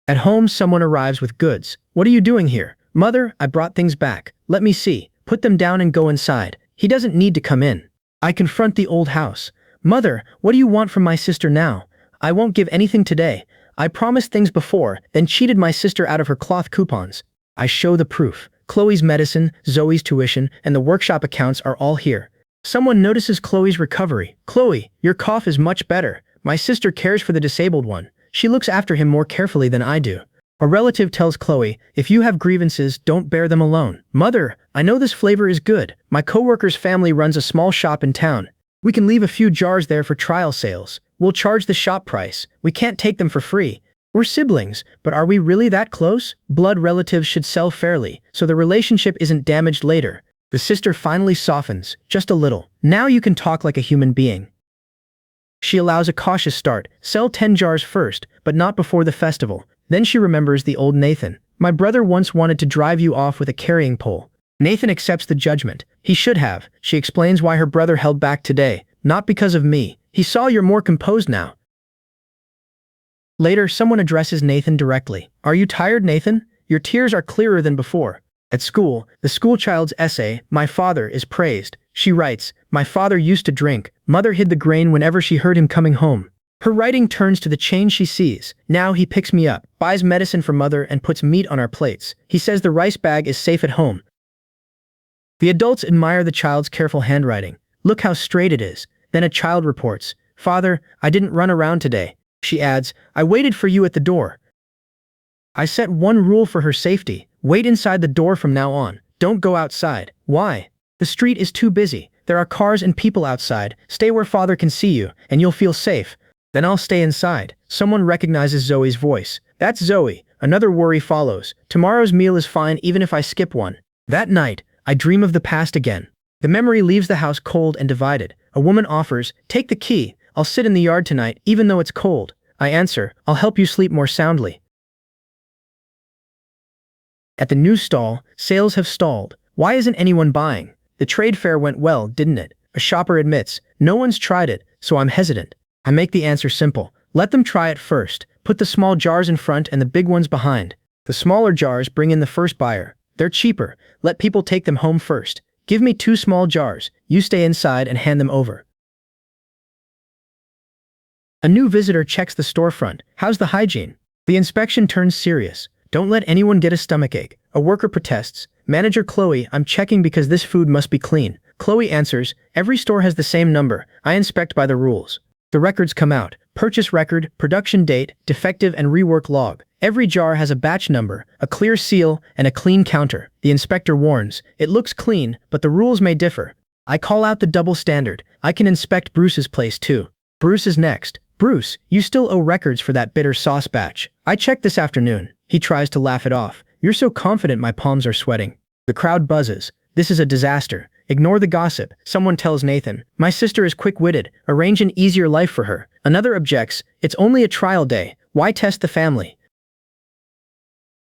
At home, someone arrives with goods. What are you doing here? Mother, I brought things back. Let me see. Put them down and go inside. He doesn't need to come in. I confront the old house. Mother, what do you want from my sister now? I won't give anything today. I promised things before, then cheated my sister out of her cloth coupons. I show the proof. Chloe's medicine, Zoe's tuition, and the workshop accounts are all here. Someone notices Chloe's recovery. Chloe, your cough is much better. My sister cares for the disabled one. She looks after him more carefully than I do. A relative tells Chloe, if you have grievances, don't bear them alone. Mother, I know this flavor is good. My coworker's family runs a small shop in town. We can leave a few jars there for trial sales. We'll charge the shop price. We can't take them for free. We're siblings, but are we really that close? Blood relatives should sell fairly, so the relationship isn't damaged later. The sister finally softens, just a little. Now you can talk like a human being. She allows a cautious start. Sell 10 jars first, but not before the festival. Then she remembers the old Nathan. My brother once wanted to drive you off with a carrying pole. Nathan accepts the judgment. He should have. She explains why her brother held back today. Not because of me. He saw you're more composed now. Later, someone addresses Nathan directly. Are you tired, Nathan? Your tears are clearer than before. At school, the schoolchild's essay, My Father, is praised. She writes, My father used to drink. Mother hid the grain whenever she heard him coming home. Her writing turns to the change she sees. Now he picks me up, buys medicine for mother, and puts meat on our plates. He says the rice bag is safe at home. The adults admire the child's careful handwriting. Look how straight it is. Then a child reports, Father, I didn't run around today. She adds, I waited for you at the door. I set one rule for her safety. Wait inside the door from now on. Don't go outside. Why? The street is too busy. There are cars and people outside. Stay where father can see you, and you'll feel safe. Then I'll stay inside. Someone recognizes Zoe's voice. That's Zoe. Another worry follows. Tomorrow's meal is fine even if I skip one. That night, I dream of the past again. The memory leaves the house cold and divided. A woman offers, take the key. I'll sit in the yard tonight, even though it's cold. I answer, I'll help you sleep more soundly. At the news stall, sales have stalled. Why isn't anyone buying? The trade fair went well, didn't it? A shopper admits, no one's tried it, so I'm hesitant. I make the answer simple. Let them try it first. Put the small jars in front and the big ones behind. The smaller jars bring in the first buyer. They're cheaper. Let people take them home first. Give me 2 small jars. You stay inside and hand them over. A new visitor checks the storefront. How's the hygiene? The inspection turns serious. Don't let anyone get a stomachache. A worker protests. Manager Chloe, I'm checking because this food must be clean. Chloe answers, every store has the same number. I inspect by the rules. The records come out. Purchase record, production date, defective and rework log. Every jar has a batch number, a clear seal, and a clean counter. The inspector warns, it looks clean, but the rules may differ. I call out the double standard. I can inspect Bruce's place too. Bruce is next. Bruce, you still owe records for that bitter sauce batch. I checked this afternoon. He tries to laugh it off. You're so confident my palms are sweating. The crowd buzzes. This is a disaster. Ignore the gossip. Someone tells Nathan, my sister is quick-witted. Arrange an easier life for her. Another objects, it's only a trial day. Why test the family?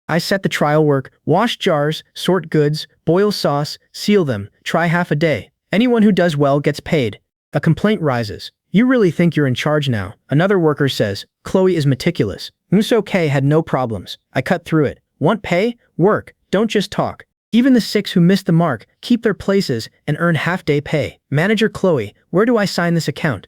I set the trial work, wash jars, sort goods, boil sauce, seal them, try half a day. Anyone who does well gets paid. A complaint rises. You really think you're in charge now? Another worker says, Chloe is meticulous. Musoke had no problems. I cut through it. Want pay? Work. Don't just talk. Even the 6 who missed the mark keep their places and earn half-day pay. Manager Chloe, where do I sign this account?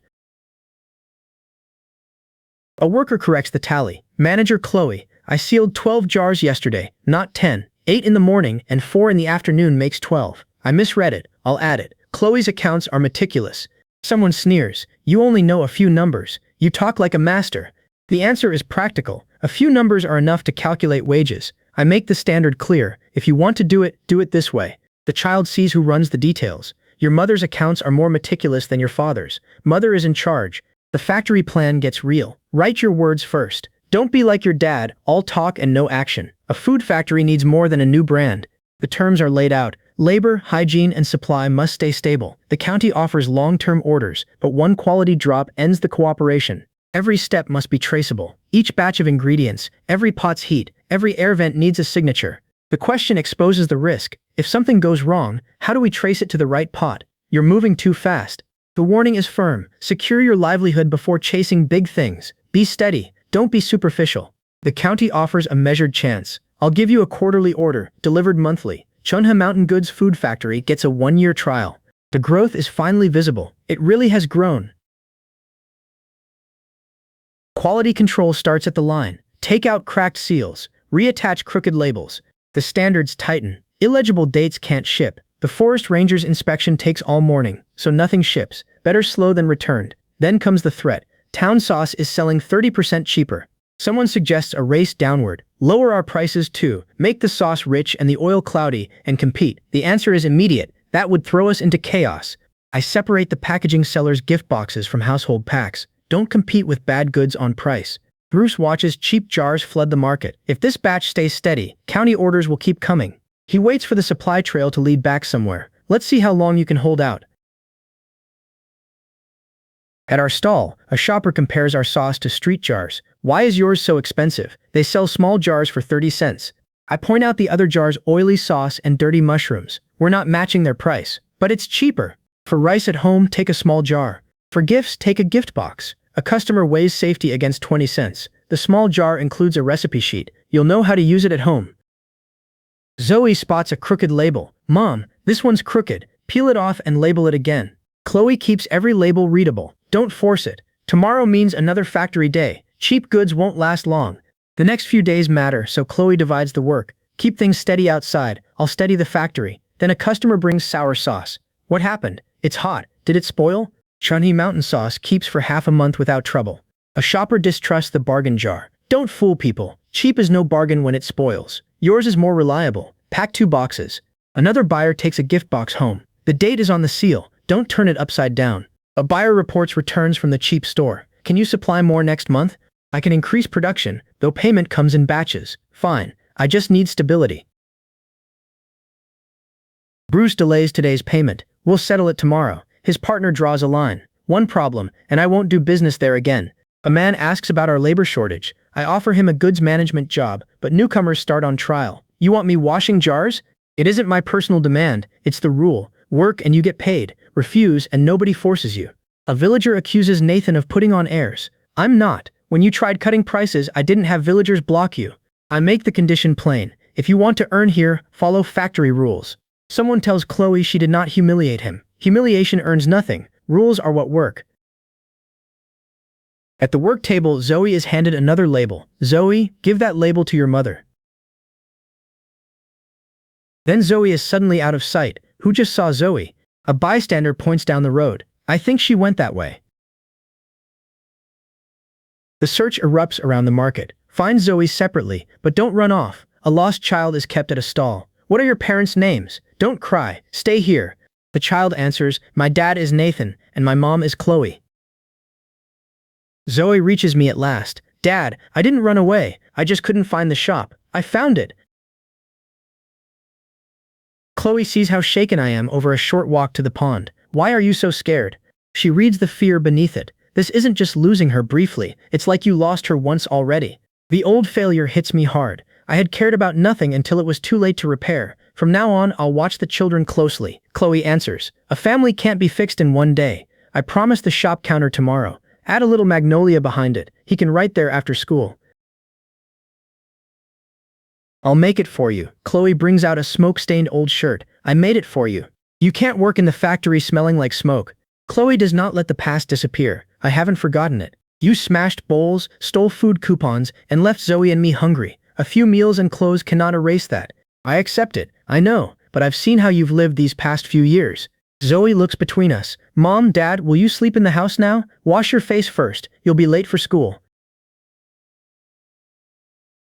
A worker corrects the tally. Manager Chloe, I sealed 12 jars yesterday, not 10. 8 in the morning and 4 in the afternoon makes 12. I misread it. I'll add it. Chloe's accounts are meticulous. Someone sneers. You only know a few numbers. You talk like a master. The answer is practical. A few numbers are enough to calculate wages. I make the standard clear. If you want to do it this way. The child sees who runs the details. Your mother's accounts are more meticulous than your father's. Mother is in charge. The factory plan gets real. Write your words first. Don't be like your dad, all talk and no action. A food factory needs more than a new brand. The terms are laid out. Labor, hygiene, and supply must stay stable. The county offers long-term orders, but one quality drop ends the cooperation. Every step must be traceable. Each batch of ingredients, every pot's heat, every air vent needs a signature. The question exposes the risk. If something goes wrong, how do we trace it to the right pot? You're moving too fast. The warning is firm. Secure your livelihood before chasing big things. Be steady. Don't be superficial. The county offers a measured chance. I'll give you a quarterly order, delivered monthly. Chunha Mountain Goods Food Factory gets a 1-year trial. The growth is finally visible. It really has grown. Quality control starts at the line. Take out cracked seals. Reattach crooked labels. The standards tighten. Illegible dates can't ship. The forest ranger's inspection takes all morning. so nothing ships. Better slow than returned. Then comes the threat. Town sauce is selling 30% cheaper. Someone suggests a race downward. Lower our prices too. Make the sauce rich and the oil cloudy and compete. The answer is immediate. That would throw us into chaos. I separate the packaging seller's gift boxes from household packs. Don't compete with bad goods on price. Bruce watches cheap jars flood the market. If this batch stays steady, county orders will keep coming. He waits for the supply trail to lead back somewhere. Let's see how long you can hold out. At our stall, a shopper compares our sauce to street jars. Why is yours so expensive? They sell small jars for 30 cents. I point out the other jar's oily sauce and dirty mushrooms. We're not matching their price, but it's cheaper. For rice at home, take a small jar. For gifts, take a gift box. A customer weighs safety against 20 cents. The small jar includes a recipe sheet. You'll know how to use it at home. Zoe spots a crooked label. Mom, this one's crooked. Peel it off and label it again. Chloe keeps every label readable. Don't force it. Tomorrow means another factory day. Cheap goods won't last long. The next few days matter, so Chloe divides the work. Keep things steady outside. I'll steady the factory. Then a customer brings sour sauce. What happened? It's hot. Did it spoil? Chunhy mountain sauce keeps for half a month without trouble. A shopper distrusts the bargain jar. Don't fool people. Cheap is no bargain when it spoils. Yours is more reliable. Pack 2 boxes. Another buyer takes a gift box home. The date is on the seal. Don't turn it upside down. A buyer reports returns from the cheap store. Can you supply more next month? I can increase production, though payment comes in batches. Fine. I just need stability. Bruce delays today's payment. We'll settle it tomorrow. His partner draws a line. One problem, and I won't do business there again. A man asks about our labor shortage. I offer him a goods management job, but newcomers start on trial. You want me washing jars? It isn't my personal demand. It's the rule. Work and you get paid. Refuse and nobody forces you. A villager accuses Nathan of putting on airs. I'm not. When you tried cutting prices, I didn't have villagers block you. I make the condition plain. If you want to earn here, follow factory rules. Someone tells Chloe she did not humiliate him. Humiliation earns nothing. Rules are what work. At the work table, Zoe is handed another label. Zoe, give that label to your mother. Then Zoe is suddenly out of sight. Who just saw Zoe? A bystander points down the road. I think she went that way. The search erupts around the market. Find Zoe separately, but don't run off. A lost child is kept at a stall. What are your parents' names? Don't cry. Stay here. The child answers, my dad is Nathan, and my mom is Chloe. Zoe reaches me at last. Dad, I didn't run away. I just couldn't find the shop. I found it. Chloe sees how shaken I am over a short walk to the pond. Why are you so scared? She reads the fear beneath it. This isn't just losing her briefly. It's like you lost her once already. The old failure hits me hard. I had cared about nothing until it was too late to repair. From now on, I'll watch the children closely. Chloe answers. A family can't be fixed in one day. I promise the shop counter tomorrow. Add a little magnolia behind it. He can write there after school. I'll make it for you. Chloe brings out a smoke-stained old shirt. I made it for you. You can't work in the factory smelling like smoke. Chloe does not let the past disappear. I haven't forgotten it. You smashed bowls, stole food coupons, and left Zoe and me hungry. A few meals and clothes cannot erase that. I accept it. I know, but I've seen how you've lived these past few years. Zoe looks between us. Mom, Dad, will you sleep in the house now? Wash your face first. You'll be late for school.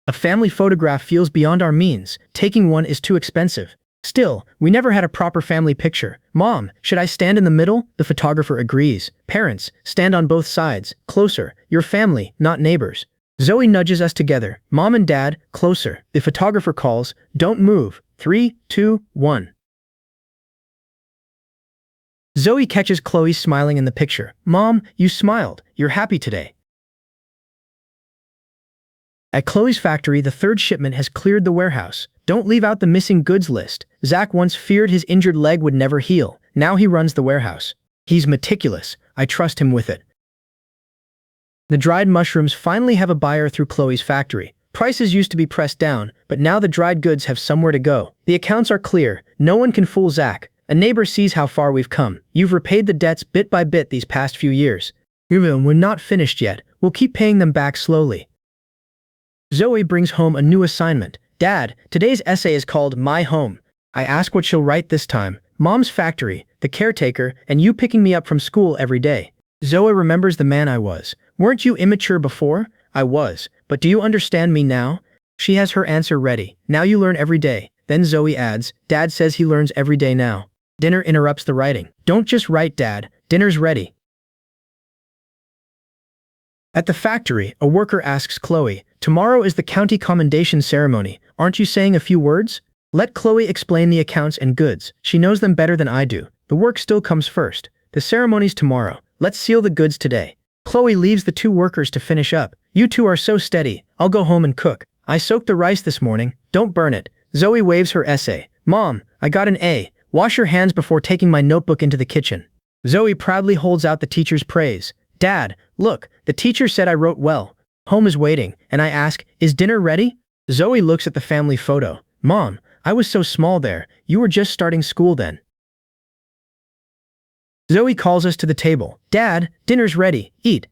A family photograph feels beyond our means. Taking one is too expensive. Still, we never had a proper family picture. Mom, should I stand in the middle? The photographer agrees. Parents, stand on both sides. Closer. Your family, not neighbors. Zoe nudges us together. Mom and Dad, closer. The photographer calls. Don't move. 3, 2, 1. Zoe catches Chloe smiling in the picture. Mom, you smiled. You're happy today. At Chloe's factory, the third shipment has cleared the warehouse. Don't leave out the missing goods list. Zach once feared his injured leg would never heal. Now he runs the warehouse. He's meticulous. I trust him with it. The dried mushrooms finally have a buyer through Chloe's factory. Prices used to be pressed down, but now the dried goods have somewhere to go. The accounts are clear. No one can fool Zach. A neighbor sees how far we've come. You've repaid the debts bit by bit these past few years. We're not finished yet. We'll keep paying them back slowly. Zoe brings home a new assignment. Dad, today's essay is called My Home. I ask what she'll write this time. Mom's factory, the caretaker, and you picking me up from school every day. Zoe remembers the man I was. Weren't you immature before? I was, but do you understand me now? She has her answer ready. Now you learn every day. Then Zoe adds, Dad says he learns every day now. Dinner interrupts the writing. Don't just write, Dad. Dinner's ready. At the factory, a worker asks Chloe, tomorrow is the county commendation ceremony. Aren't you saying a few words? Let Chloe explain the accounts and goods. She knows them better than I do. The work still comes first. The ceremony's tomorrow. Let's seal the goods today. Chloe leaves the two workers to finish up. You two are so steady. I'll go home and cook. I soaked the rice this morning. Don't burn it. Zoe waves her essay. Mom, I got an A. Wash your hands before taking my notebook into the kitchen. Zoe proudly holds out the teacher's praise. Dad, look, the teacher said I wrote well. Home is waiting, and I ask, is dinner ready? Zoe looks at the family photo. Mom, I was so small there. You were just starting school then. Zoe calls us to the table. Dad, dinner's ready. Eat.